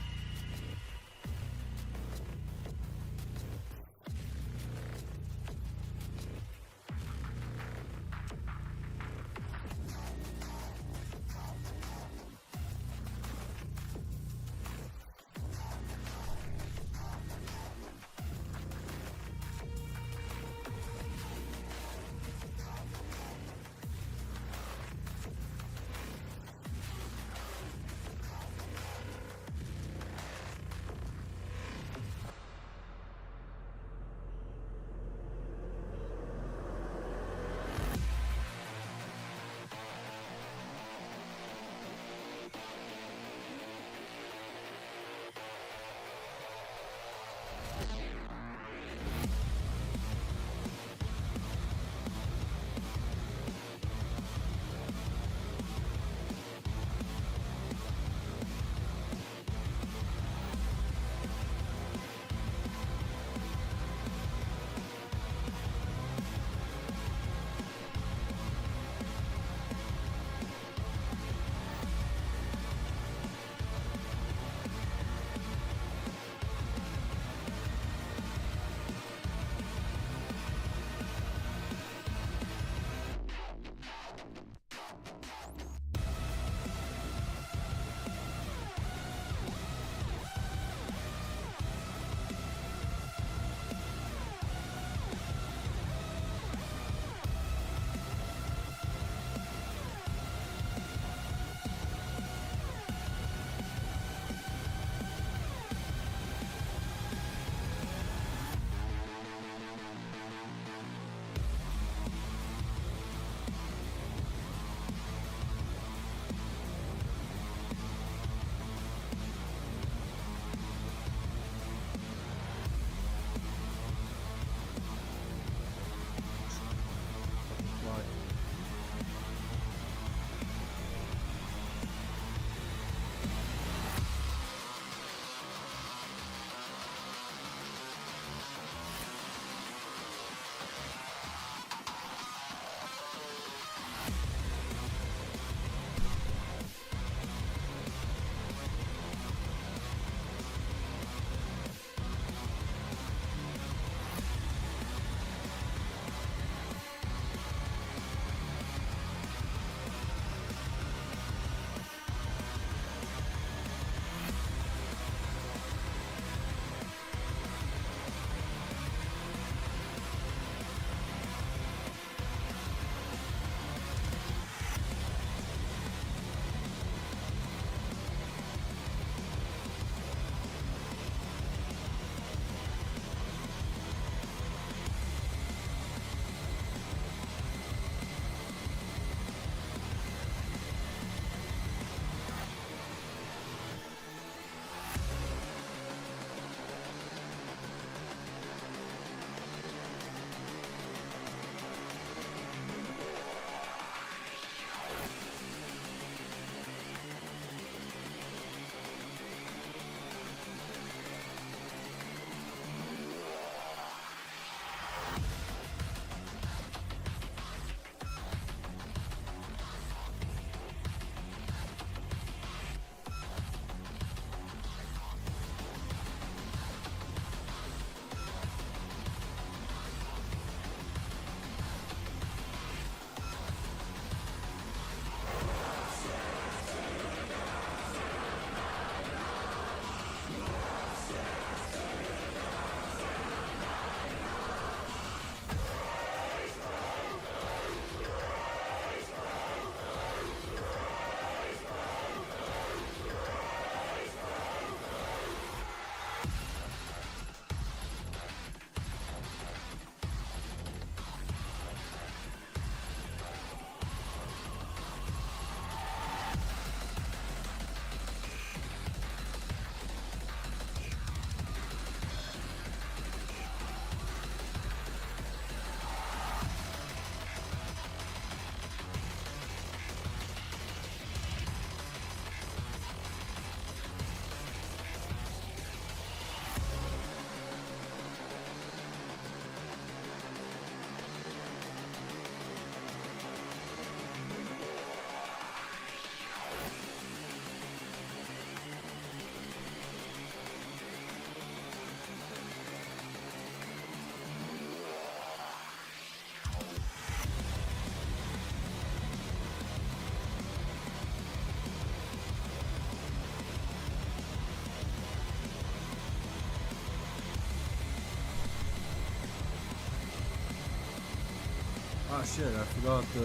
Ah shit, I forgot the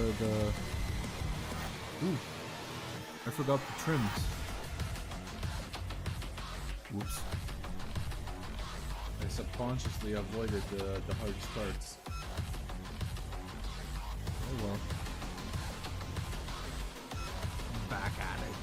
ooh. I forgot the trims. Whoops. I subconsciously avoided the hard starts. Oh well. Back at it.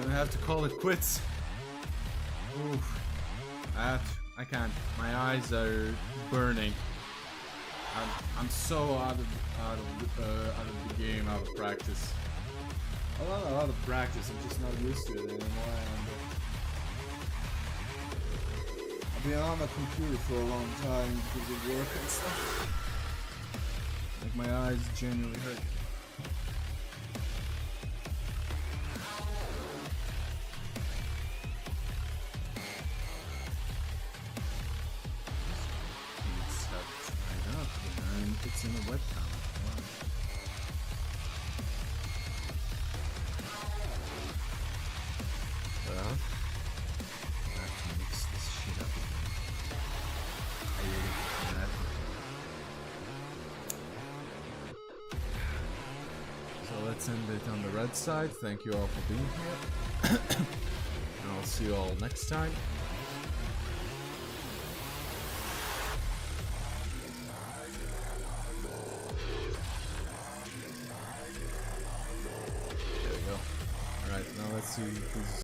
Gonna have to call it quits. Oof. I can't. My eyes are burning. I'm so out of the game, out of practice. Well, not out of practice. I'm just not used to it anymore. I've been on the computer for a long time because of work and stuff. Like my eyes genuinely hurt. It's in a webcam. Wow. Well, I have to mix this shit up again. I really hate that. So let's end it on the red side. Thank you all for being here. And I'll see you all next time. There we go. Alright, now let's see who's